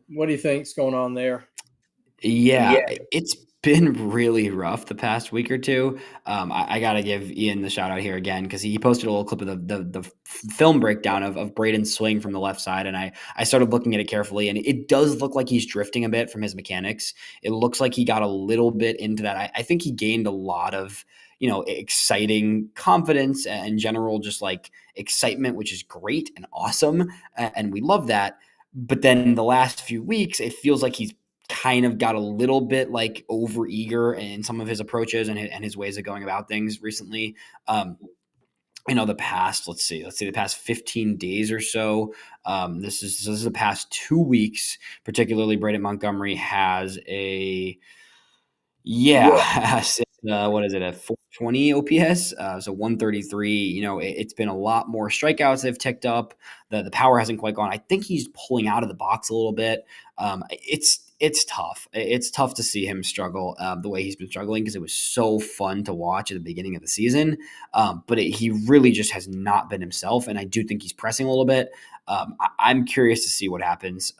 What do you think's going on there? Yeah, it's been really rough the past week or two. I got to give Ian the shout out here again because he posted a little clip of the film breakdown of Braden's swing from the left side, and I started looking at it carefully, and it does look like he's drifting a bit from his mechanics. It looks like he got a little bit into that. I think he gained a lot of exciting confidence and general just like excitement, which is great and awesome, and we love that. But then the last few weeks, it feels like he's kind of got a little bit like over eager in some of his approaches and his ways of going about things recently. the past, let's see, the past 15 days or so. This is the past 2 weeks, particularly Braden Montgomery has a Yeah. yeah, what is it, a 420 OPS? So 133. It's been a lot more strikeouts they've ticked up. The power hasn't quite gone. I think he's pulling out of the box a little bit. It's tough. It's tough to see him struggle the way he's been struggling because it was so fun to watch at the beginning of the season. But he really just has not been himself, and I do think he's pressing a little bit. I'm curious to see what happens.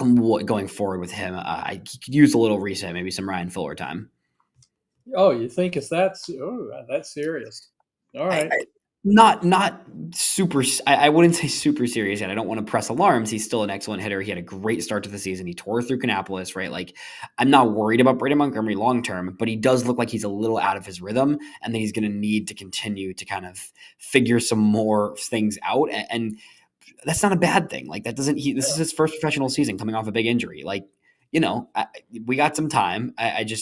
What going forward with him. He could use a little reset, maybe some Ryan Fuller time. Oh, you think it's that's serious? All I, right. I not super. I wouldn't say super serious yet. I don't want to press alarms. He's still an excellent hitter. He had a great start to the season. He tore through Kannapolis, right? Like, I'm not worried about Braden Montgomery long term, but he does look like he's a little out of his rhythm, and that he's going to need to continue to kind of figure some more things out. And that's not a bad thing. Like, that doesn't. This is his first professional season, coming off a big injury. Like, we got some time.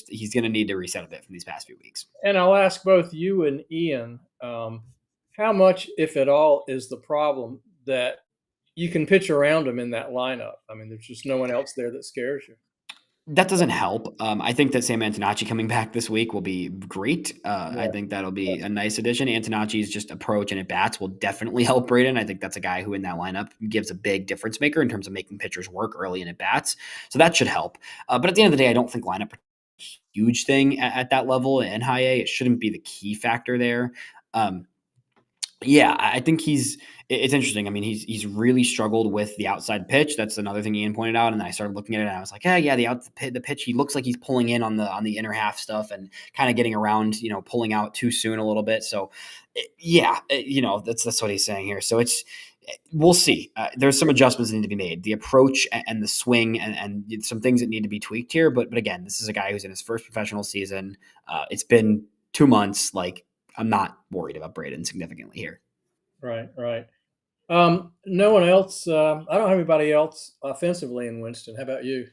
He's going to need to reset a bit from these past few weeks. And I'll ask both you and Ian, how much, if at all, is the problem that you can pitch around him in that lineup? I mean, there's just no one else there that scares you. That doesn't help. I think that Sam Antonacci coming back this week will be great. I Yeah. think that'll be a nice addition. Antonacci's just approach and at bats will definitely help Braden. I think that's a guy who in that lineup gives a big difference maker in terms of making pitchers work early in at bats. So that should help. But at the end of the day, I don't think lineup is a huge thing at that level in high A. It shouldn't be the key factor there. Um, yeah, I think it's interesting. I mean, he's really struggled with the outside pitch. That's another thing Ian pointed out. And then I started looking at it and I was like, yeah, the pitch, he looks like he's pulling in on the inner half stuff and kind of getting around, pulling out too soon a little bit. So that's what he's saying here. So we'll see. There's some adjustments that need to be made. The approach and the swing and some things that need to be tweaked here. But again, this is a guy who's in his first professional season. It's been 2 months. Like, I'm not worried about Braden significantly here. Right, right. No one else. I don't have anybody else offensively in Winston. How about you?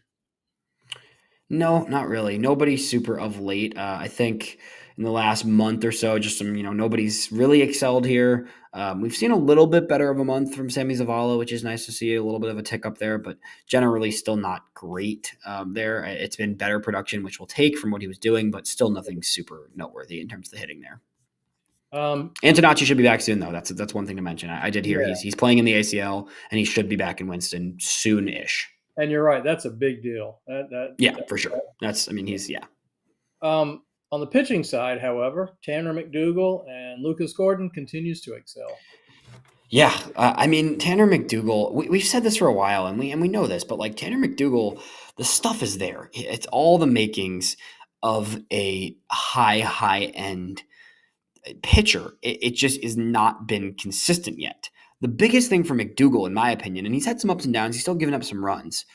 No, not really. Nobody super of late. I think in the last month or so, just nobody's really excelled here. We've seen a little bit better of a month from Sammy Zavala, which is nice to see, a little bit of a tick up there, but generally still not great there. It's been better production, which we'll take from what he was doing, but still nothing super noteworthy in terms of the hitting there. Um, Antonacci should be back soon, though. That's one thing to mention. I did hear yeah, he's playing in the ACL, and he should be back in Winston soon-ish. and you're right. That's a big deal. Yeah, for sure. He's yeah. On the pitching side, however, Tanner McDougal and Lucas Gordon continues to excel. Yeah, I mean Tanner McDougal. We've said this for a while, and we know this, but like Tanner McDougal, the stuff is there. It's all the makings of a high end pitcher. It just has not been consistent yet. The biggest thing for McDougal, in my opinion, and he's had some ups and downs. He's still given up some runs.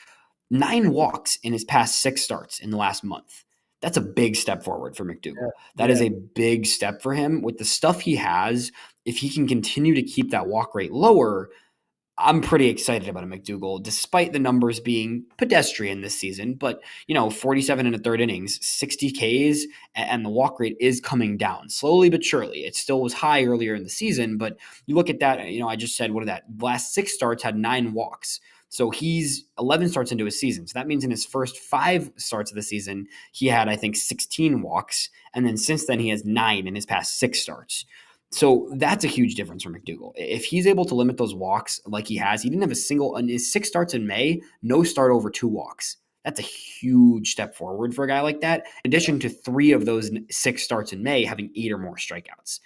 9 walks in his past 6 starts in the last month. That's a big step forward for Yeah, McDougal. That yeah, is a big step for him with the stuff he has. If he can continue to keep that walk rate lower, I'm pretty excited about a McDougal, despite the numbers being pedestrian this season. But 47 and a third innings, 60 Ks, and the walk rate is coming down slowly but surely. It still was high earlier in the season, but you look at that. I just said what are that? Last 6 starts had 9 walks. So he's 11 starts into his season. So that means in his first 5 starts of the season, he had, I think, 16 walks. And then since then, he has 9 in his past 6 starts. So that's a huge difference for McDougal. If he's able to limit those walks like he has, he didn't have a single in his 6 starts in May, no start over 2 walks. That's a huge step forward for a guy like that. In addition to 3 of those 6 starts in May having 8 or more strikeouts.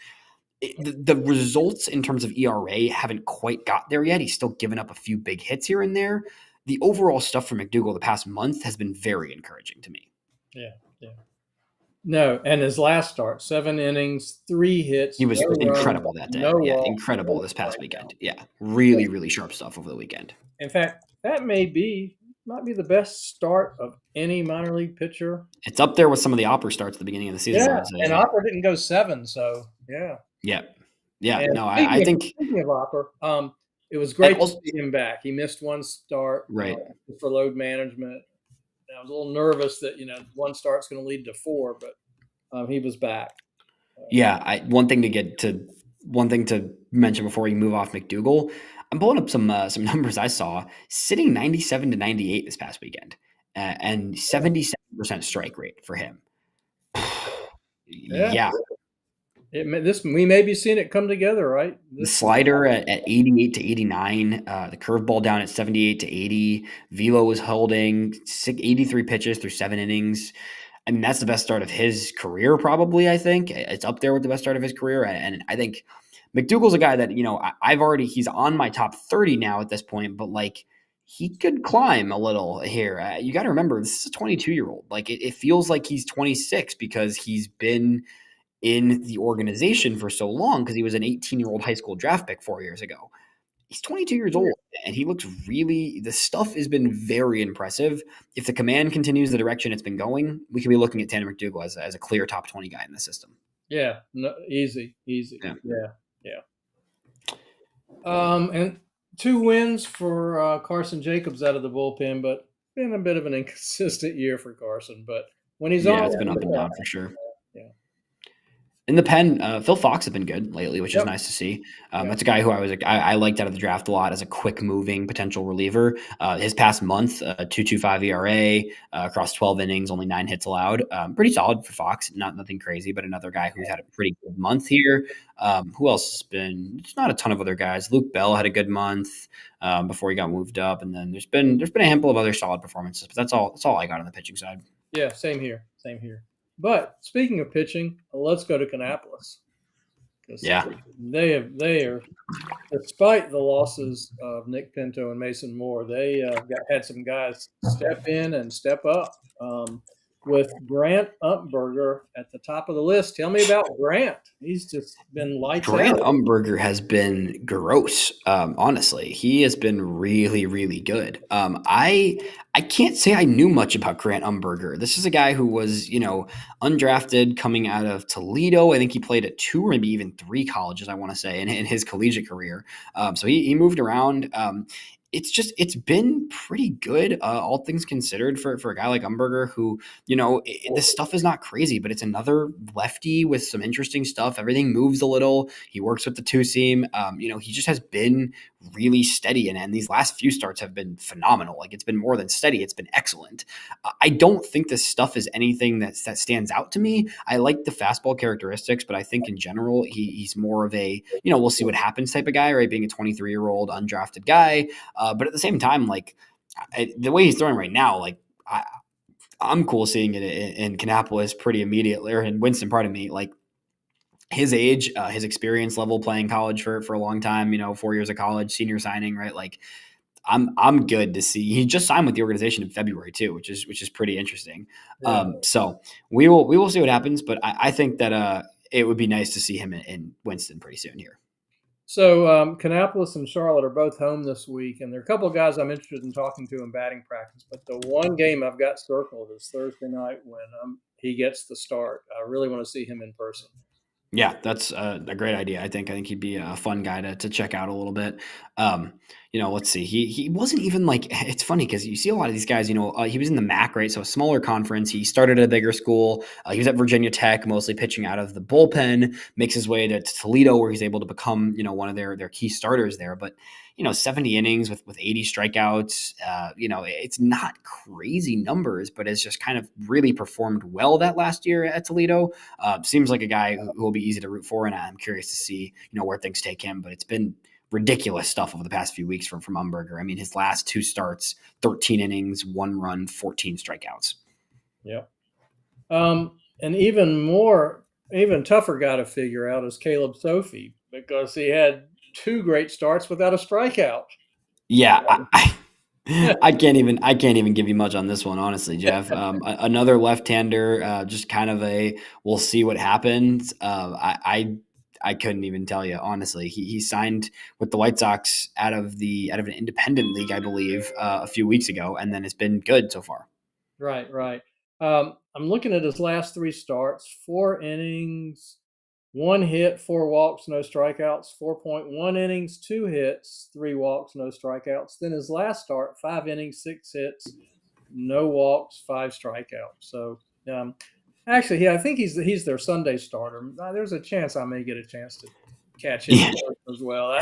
The results in terms of ERA haven't quite got there yet. He's still given up a few big hits here and there. The overall stuff for McDougal the past month has been very encouraging to me. yeah, yeah. No, and his last start, 7 innings, 3 hits, He was no runs, incredible that no day. Yeah, walks, incredible no this past strikeout. weekend. Yeah, really, really sharp stuff over the weekend. In fact, that might be the best start of any minor league pitcher. It's up there with some of the Opper starts at the beginning of the season, I Yeah, would and say. Opper didn't go 7, so yeah. Yeah. Yeah. And No, I think speaking of Opper, it was and great to also see him back. He missed one start right. for load management. I was a little nervous that one start's going to lead to 4, but he was back. Yeah, one thing to mention before you move off McDougal. I'm pulling up some numbers I saw sitting 97 to 98 this past weekend, and Yeah, 77% strike rate for him. yeah. Yeah, We may be seeing it come together, right? the This is slider at 88 to 89, the curveball down at 78 to 80. Velo was holding 83 pitches through 7 innings. I mean, that's the best start of his career, probably. I think it's up there with the best start of his career, and I think McDougal's a guy that he's on my top 30 now at this point, but like he could climb a little here. You got to remember, this is a 22-year-old. Like it feels like he's 26 because he's been in the organization for so long because he was an 18-year-old high school draft pick 4 years ago. He's 22 years old and he looks the stuff has been very impressive. If the command continues the direction it's been going, we could be looking at Tanner McDougal as a clear top 20 guy in the system. yeah, no, easy, easy. Yeah. Yeah, yeah. And 2 wins for Carson Jacobs out of the bullpen, but been a bit of an inconsistent year for Carson. But when he's Yeah, on, it's been up and down for sure. yeah, In the pen, Phil Fox has been good lately, which is yep, nice to see. yep, That's a guy who I liked out of the draft a lot as a quick moving potential reliever. His past month, 2.25 ERA across 12 innings, only 9 hits allowed. Pretty solid for Fox. Nothing crazy, but another guy who's had a pretty good month here. Who else has been? There's not a ton of other guys. Luke Bell had a good month before he got moved up, and then there's been a handful of other solid performances. But that's all I got on the pitching side. yeah. Same here, same here. But speaking of pitching, let's go to Kannapolis because Yeah. they are, despite the losses of Nick Pinto and Mason Moore, they had some guys step in and step up. With Grant Upberger at the top of the list. Tell me about Grant. He's just been lights Grant out. Umberger has been gross. Honestly, he has been really, really good. I can't say I knew much about Grant Umberger. This is a guy who was undrafted coming out of Toledo. I think he played at 2 or maybe even 3 colleges. I want to say in his collegiate career. So he moved around. It's been pretty good, all things considered, for a guy like Umberger, who this stuff is not crazy, but it's another lefty with some interesting stuff. Everything moves a little. He works with the 2 seam. He just has been really steady, and these last few starts have been phenomenal. Like it's been more than steady; it's been excellent. I don't think this stuff is anything that stands out to me. I like the fastball characteristics, but I think in general he's more of a we'll see what happens type of guy, right? Being a 23-year-old undrafted guy. But at the same time, like the way he's throwing right now, like I'm cool seeing it in Kannapolis pretty immediately, or in Winston, pardon me. Like his age, his experience level playing college for a long time, 4 years of college, senior signing, right? Like I'm good to see. He just signed with the organization in February too, which is pretty interesting. Yeah. So we will see what happens, but I think that it would be nice to see him in Winston pretty soon here. So Kannapolis and Charlotte are both home this week, and there are a couple of guys I'm interested in talking to in batting practice. But the one game I've got circled is Thursday night when he gets the start. I really want to see him in person. Yeah, that's a great idea. I think he'd be a fun guy to check out a little bit. Let's see. He wasn't even like it's funny because you see a lot of these guys. He was in the MAC, right? So a smaller conference. He started at a bigger school. He was at Virginia Tech, mostly pitching out of the bullpen. Makes his way to Toledo, where he's able to become one of their key starters there. But 70 innings with 80 strikeouts. It's not crazy numbers, but it's just kind of really performed well that last year at Toledo. Seems like a guy who will be easy to root for, and I'm curious to see where things take him. But it's been ridiculous stuff over the past few weeks from Umberger. I mean, his last 2 starts, 13 innings, 1 run, 14 strikeouts. Yeah. And even tougher guy to figure out is Caleb Sophie because he had 2 great starts without a strikeout. Yeah, I can't even give you much on this one, honestly, Jeff. Another left-hander, just kind of we'll see what happens. I couldn't even tell you, honestly. He signed with the White Sox out of an independent league, I believe, a few weeks ago, and then it's been good so far. Right, right. I'm looking at his last 3 starts: 4 innings, 1 hit, 4 walks, no strikeouts. 4.1 innings, 2 hits, 3 walks, no strikeouts. Then his last start: 5 innings, 6 hits, no walks, 5 strikeouts. So Actually, yeah, I think he's their Sunday starter. There's a chance I may get a chance to catch him in Yeah. person as well.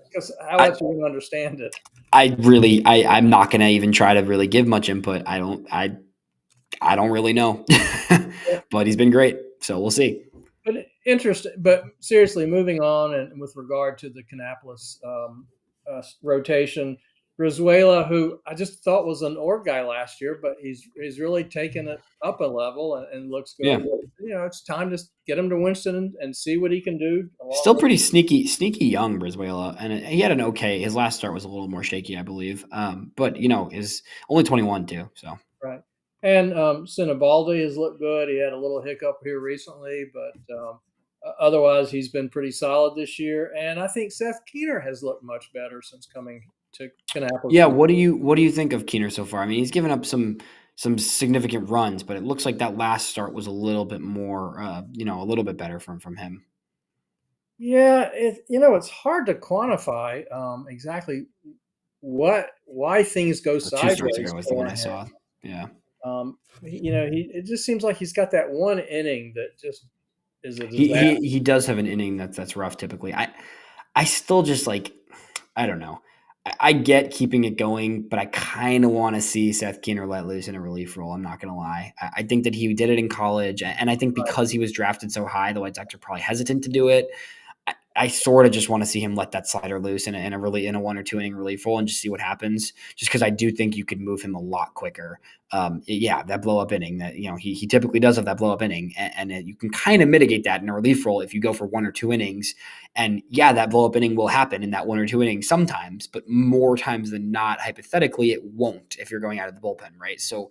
Because how I else you gonna understand it? I'm not gonna even try to really give much input. I don't really know. But he's been great. So we'll see. But interesting. But seriously, moving on, and with regard to the Kannapolis rotation, Brizuela, who I just thought was an org guy last year, but he's really taken it up a level and looks good. Yeah. It's time to get him to Winston and see what he can do along Still with. pretty sneaky young Brizuela, and he had an okay. His last start was a little more shaky, I believe. But is only 21 too. So Right. And Sinibaldi has looked good. He had a little hiccup here recently, but otherwise he's been pretty solid this year. And I think Seth Keener has looked much better since coming to Kannapolis. yeah, what do you think of Keener so far? I mean, he's given up some significant runs, but it looks like that last start was a little bit more, a little bit better from him. Yeah, it's hard to quantify exactly why things go 2 starts sideways ago was the for one I him. saw. Yeah. It just seems like he's got that one inning that just is a He disaster. he he does have an inning that's rough typically. I still just like I don't know. I get keeping it going, but I kind of want to see Seth Keener let loose in a relief role. I'm not going to lie. I think that he did it in college, and I think because he was drafted so high, the White Sox are probably hesitant to do it. I sort of just want to see him let that slider loose in a 1 or 2 inning relief role and just see what happens. Just because I do think you could move him a lot quicker. Yeah, that blow up inning that he typically does have that blow up inning, and you can kind of mitigate that in a relief role if you go for 1 or 2 innings. And yeah, that blow up inning will happen in that 1 or 2 innings sometimes, but more times than not, hypothetically, it won't if you're going out of the bullpen, right? So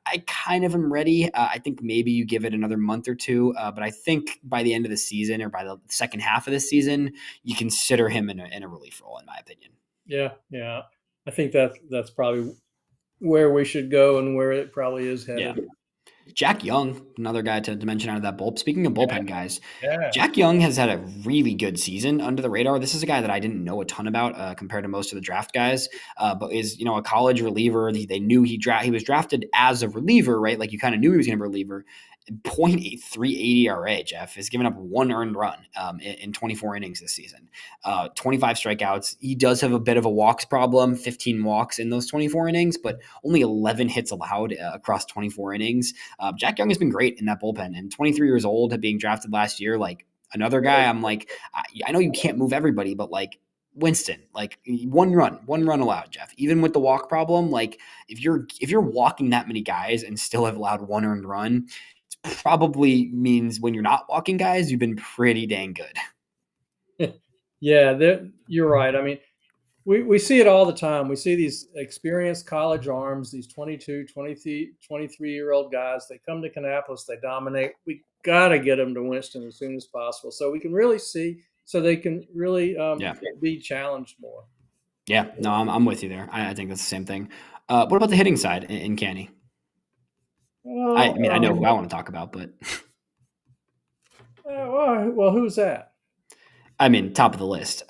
I kind of am ready. I think maybe you give it another month or two, but I think by the end of the season or by the second half of the season, you consider him in a relief role, in my opinion. Yeah, yeah. I think that's probably where we should go and where it probably is Yeah. headed. Jack Young, another guy to mention out of that bullpen. Speaking of Yeah, bullpen guys, yeah. Jack Young has had a really good season under the radar. This is a guy that I didn't know a ton about compared to most of the draft guys, but is a college reliever. They knew he was drafted as a reliever, right? Like you kind of knew he was going to be a reliever. 0.83 ERA, Jeff, has given up 1 earned run in 24 innings this season. 25 strikeouts. He does have a bit of a walks problem, 15 walks in those 24 innings, but only 11 hits allowed across 24 innings. Jack Young has been great in that bullpen, and 23 years old, being drafted last year, like another guy. I'm like, I know you can't move everybody, but like Winston, like 1 run allowed, Jeff. Even with the walk problem, like if you're walking that many guys and still have allowed 1 earned run, it probably means when you're not walking guys, you've been pretty dang good. Yeah, you're right. I mean, we see it all the time. We see these experienced college arms, these 22, 23-year-old guys. They come to Kannapolis, they dominate. We got to get them to Winston as soon as possible so we can really see, so they can really Yeah, be challenged more. yeah. No, I'm with you there. I think that's the same thing. What about the hitting side in Canny? I Well, mean, I know who I want to talk about, but well, who's that? I mean, top of the list.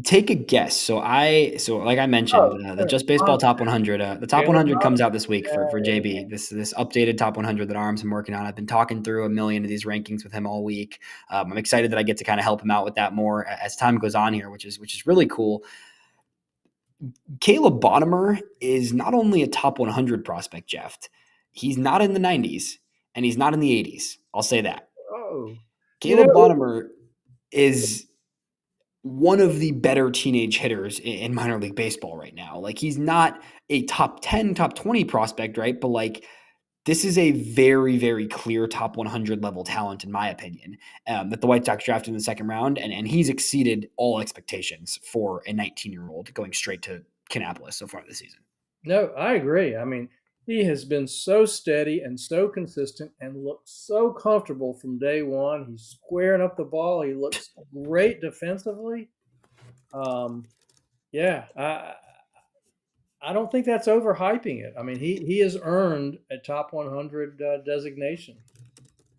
Take a guess. So like I mentioned, Oh, the sure. Just Baseball Top 100. The Top Taylor 100 comes Monahan. out this week Yeah, for JB. This updated Top 100 that Arm's been working on. I've been talking through a million of these rankings with him all week. I'm excited that I get to kind of help him out with that more as time goes on here, which is really cool. Caleb Bonnemer is not only a top 100 prospect, Jeff. He's not in the 90s and he's not in the 80s. I'll say that. oh, you know, Caleb Bonnemer is one of the better teenage hitters in minor league baseball right now. Like he's not a top 10, top 20 prospect, right? But like this is a very, very clear top 100 level talent, in my opinion, that the White Sox drafted in the second round. And he's exceeded all expectations for a 19-year-old going straight to Kannapolis so far this season. no, I agree. I mean, he has been so steady and so consistent and looked so comfortable from day one. He's squaring up the ball. He looks great defensively. Um, yeah, I don't think that's overhyping it. I mean, he has earned a top 100 designation.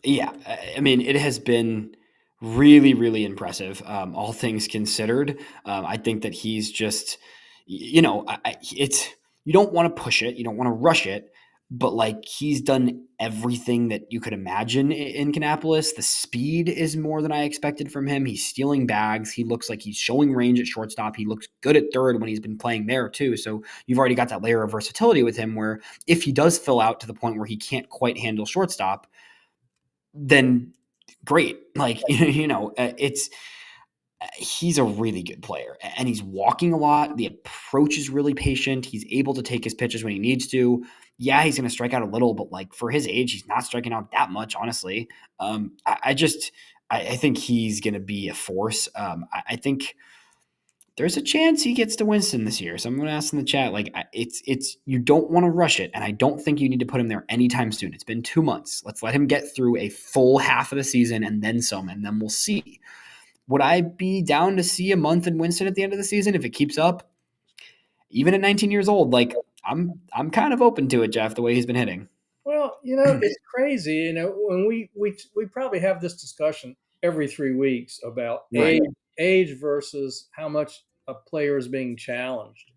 Yeah, I mean, it has been really, really impressive, all things considered. I think that he's just, it's you don't want to push it, you don't want to rush it, but like he's done everything that you could imagine in Kannapolis. The speed is more than I expected from him. He's stealing bags. He looks like he's showing range at shortstop. He looks good at third when he's been playing there too. So you've already got that layer of versatility with him where if he does fill out to the point where he can't quite handle shortstop, then great. Like, it's he's a really good player and he's walking a lot. The approach is really patient. He's able to take his pitches when he needs to. Yeah, he's going to strike out a little, but like for his age, he's not striking out that much, honestly. I think he's going to be a force. I think there's a chance he gets to Winston this year. So I'm going to ask in the chat, like it's you don't want to rush it, and I don't think you need to put him there anytime soon. It's been 2 months. Let's let him get through a full half of the season and then some, and then we'll see. Would I be down to see a month in Winston at the end of the season if it keeps up? Even at 19 years old, like I'm kind of open to it, Jeff, the way he's been hitting. Well, it's crazy. When we probably have this discussion every 3 weeks about Right. age versus how much a player is being challenged.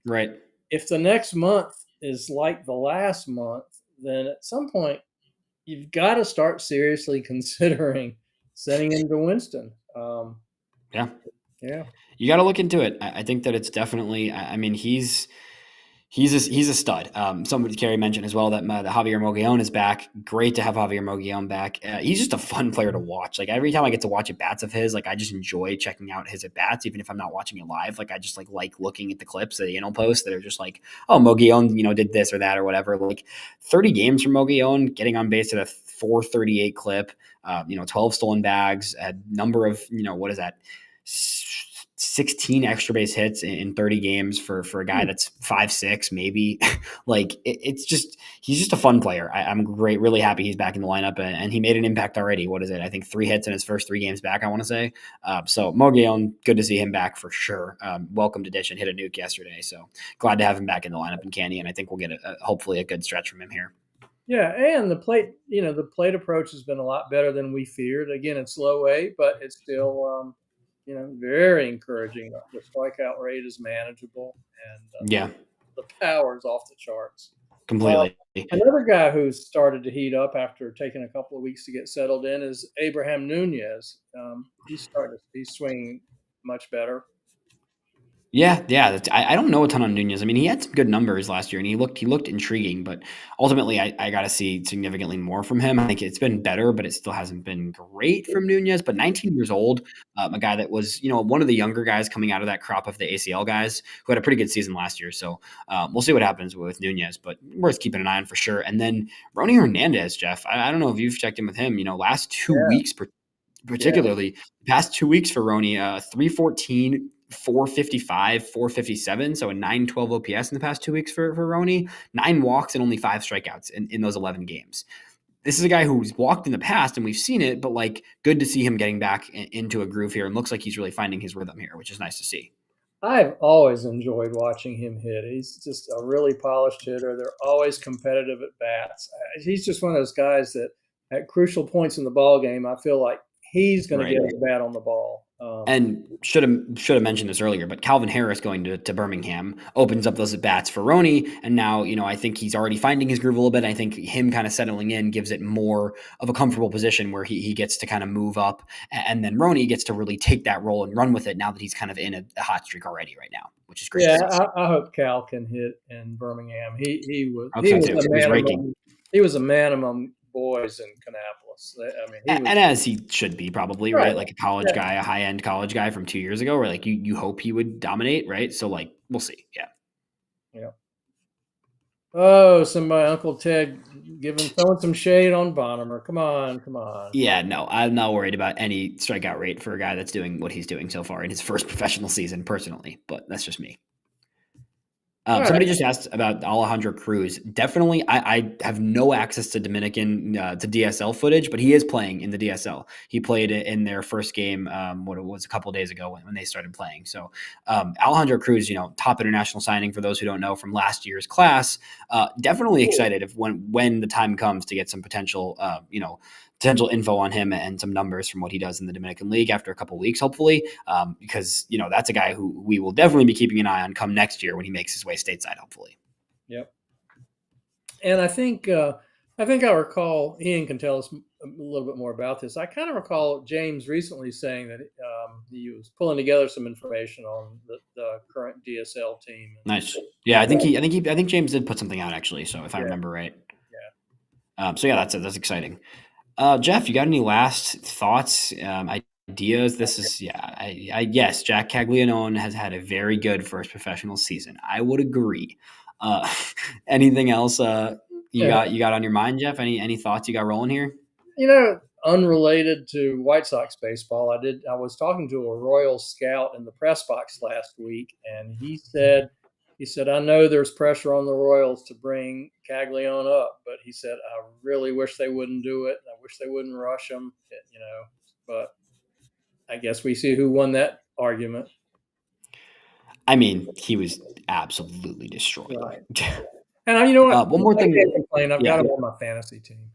Right. If the next month is like the last month, then at some point you've got to start seriously considering sending him to Winston. Yeah. Yeah. You got to look into it. I think that it's definitely. I mean, he's a stud. Somebody Carrie mentioned as well that Javier Mogollon is back. Great to have Javier Mogollon back. He's just a fun player to watch. Like every time I get to watch at bats of his, like I just enjoy checking out his at bats, even if I'm not watching it live. Like I just like looking at the clips that the post that are just like, oh, Mogollon, did this or that or whatever. Like 30 games from Mogollon, getting on base at a 438 clip. 12 stolen bags, a number of what is that? 16 extra base hits in 30 games for a guy that's 5'6", maybe. Like it's just he's just a fun player. I'm really happy he's back in the lineup, and he made an impact already. What is it? I think 3 hits in his first 3 games back, I want to say. So Mogollon, good to see him back for sure. Welcome to Dish and hit a nuke yesterday, so glad to have him back in the lineup in Candy, and I think we'll get hopefully a good stretch from him here. Yeah, and the plate approach has been a lot better than we feared. Again, it's low A, but it's still very encouraging. The strikeout rate is manageable, and Yeah, the power is off the charts. completely. Another guy who's started to heat up after taking a couple of weeks to get settled in is Abraham Nunez. He's swinging much better. Yeah. I don't know a ton on Nunez. I mean, he had some good numbers last year, and he looked intriguing. But ultimately, I got to see significantly more from him. I think it's been better, but it still hasn't been great from Nunez. But 19 years old, a guy that was one of the younger guys coming out of that crop of the ACL guys who had a pretty good season last year. So we'll see what happens with Nunez, but worth keeping an eye on for sure. And then Ronnie Hernandez, Jeff. I don't know if you've checked in with him. Last 2 weeks. Yeah. Particularly the past 2 weeks for Roni, 314, 455, 457. So a 912 OPS in the past 2 weeks for Roni, 9 walks and only 5 strikeouts in those 11 games. This is a guy who's walked in the past and we've seen it, but like good to see him getting back into a groove here and looks like he's really finding his rhythm here, which is nice to see. I've always enjoyed watching him hit. He's just a really polished hitter. They're always competitive at bats. He's just one of those guys that at crucial points in the ball game, I feel like he's going to get his bat on the ball. And should have mentioned this earlier, but Calvin Harris going to Birmingham opens up those at bats for Roni, and now I think he's already finding his groove a little bit. I think him kind of settling in gives it more of a comfortable position where he gets to kind of move up, and then Roni gets to really take that role and run with it now that he's kind of in a hot streak already right now, which is great. Yeah, I hope Cal can hit in Birmingham. He was a man among boys in Kannapolis. I mean, and as he should be probably, right? Like a college guy, a high-end college guy from 2 years ago, where like you hope he would dominate, right? So like we'll see. Yeah. Oh, somebody, Uncle Ted throwing some shade on Bonham. Come on. Yeah, no, I'm not worried about any strikeout rate for a guy that's doing what he's doing so far in his first professional season personally, but that's just me. Somebody just asked about Alejandro Cruz. Definitely, I have no access to Dominican to DSL footage, but he is playing in the DSL. He played in their first game, what it was a couple of days ago when they started playing. So Alejandro Cruz, top international signing for those who don't know from last year's class. Definitely excited if when the time comes to get some potential info on him and some numbers from what he does in the Dominican League after a couple of weeks, hopefully, because that's a guy who we will definitely be keeping an eye on come next year when he makes his way stateside, hopefully. Yep. And I recall Ian can tell us a little bit more about this. I kind of recall James recently saying that he was pulling together some information on the current DSL team. Nice. Yeah, I think James did put something out actually. So if I Yeah, remember right. yeah. So yeah, that's exciting. Jeff, you got any last thoughts, ideas? This is yes, Jack Caglianone has had a very good first professional season. I would agree. Uh, anything else you got on your mind, Jeff? Any thoughts you got rolling here? Unrelated to White Sox baseball, I was talking to a Royal scout in the press box last week, and he said, I know there's pressure on the Royals to bring Caglione up, but he said, I really wish they wouldn't do it. I wish they wouldn't rush him, but I guess we see who won that argument. I mean, he was absolutely destroyed. Right. And you know what? One more I thing. can't complain. I've Yeah. got him on my fantasy team.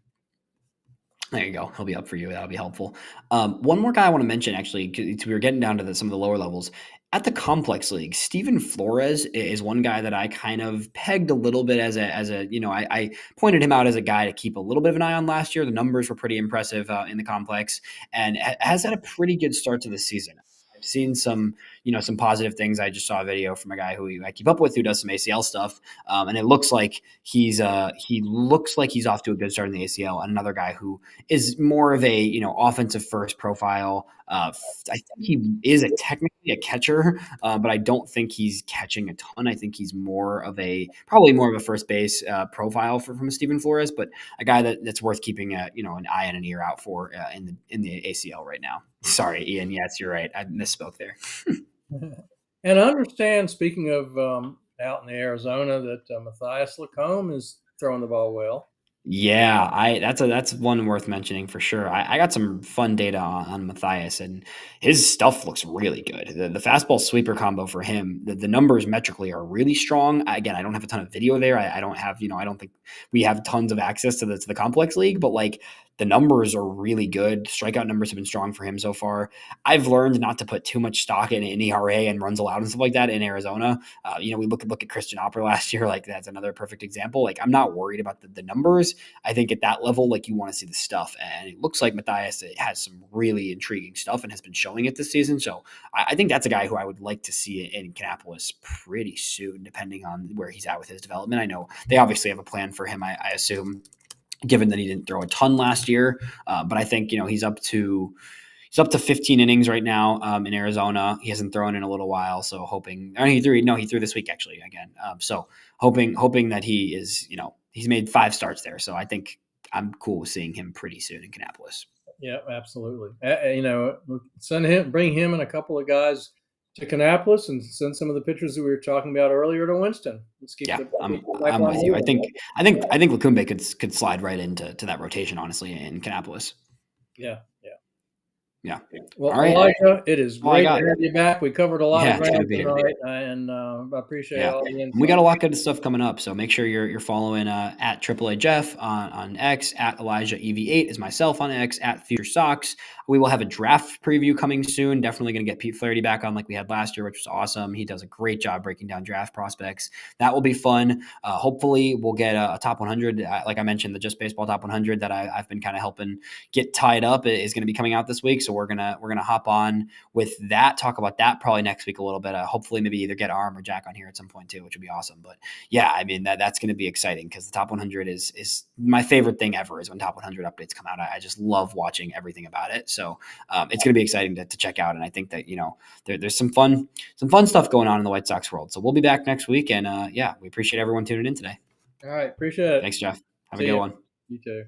There you go. He'll be up for you. That'll be helpful. One more guy I want to mention, actually, 'cause we were getting down to some of the lower levels. At the complex league, Steven Flores is one guy that I kind of pegged a little bit I pointed him out as a guy to keep a little bit of an eye on last year. The numbers were pretty impressive in the complex and has had a pretty good start to the season. I've seen some positive things. I just saw a video from a guy who I keep up with who does some ACL stuff, and it looks like he looks like he's off to a good start in the ACL. And another guy who is more of a offensive first profile. I think he is technically a catcher, but I don't think he's catching a ton. I think he's probably more of a first base profile from Steven Flores, but a guy that's worth keeping an eye and an ear out for in the ACL right now. Sorry, Ian. Yes, you're right. I misspoke there. And I understand, speaking of out in Arizona, that Matthias Lacombe is throwing the ball well. Yeah, that's one worth mentioning for sure. I got some fun data on Matthias, and his stuff looks really good. The fastball sweeper combo for him, the numbers metrically are really strong. Again, I don't have a ton of video there. I don't have, I don't think we have tons of access to the complex league, but like the numbers are really good. Strikeout numbers have been strong for him so far. I've learned not to put too much stock in ERA and runs allowed and stuff like that in Arizona. We look at Christian Opera last year, like that's another perfect example. Like I'm not worried about the numbers. I think at that level, like you want to see the stuff, and it looks like Matthias has some really intriguing stuff and has been showing it this season. So I think that's a guy who I would like to see in Kannapolis pretty soon, depending on where he's at with his development. I know they obviously have a plan for him. I assume, given that he didn't throw a ton last year, but I think he's up to 15 innings right now in Arizona. He hasn't thrown in a little while, so hoping. He threw this week actually again. So hoping that he is, he's made 5 starts there. So I think I'm cool with seeing him pretty soon in Kannapolis. Yeah, absolutely. Bring him and a couple of guys to Kannapolis, and send some of the pitchers that we were talking about earlier to Winston. Let's keep I'm with you. I think Lacombe could slide right into that rotation, honestly, in Kannapolis. Yeah. Yeah. Well, all right, Elijah, it is great to have you back. We covered a lot of ground tonight, and I appreciate all the insight. We got a lot of good stuff coming up, so make sure you're following at AAA Jeff on X, at Elijah EV8 is myself on X, at FutureSox. We will have a draft preview coming soon. Definitely going to get Pete Flaherty back on like we had last year, which was awesome. He does a great job breaking down draft prospects. That will be fun. Hopefully, we'll get a top 100. Like I mentioned, the Just Baseball top 100 that I've been kind of helping get tied up is going to be coming out this week. So we're gonna hop on with that. Talk about that probably next week a little bit. Hopefully, maybe either get Arm or Jack on here at some point too, which would be awesome. But yeah, I mean that's going to be exciting because the top 100 is my favorite thing ever. Is when top 100 updates come out. I just love watching everything about it. So it's going to be exciting to check out. And I think that there's some fun stuff going on in the White Sox world. So we'll be back next week. And we appreciate everyone tuning in today. All right, appreciate it. Thanks, Jeff. Have a good one. You too.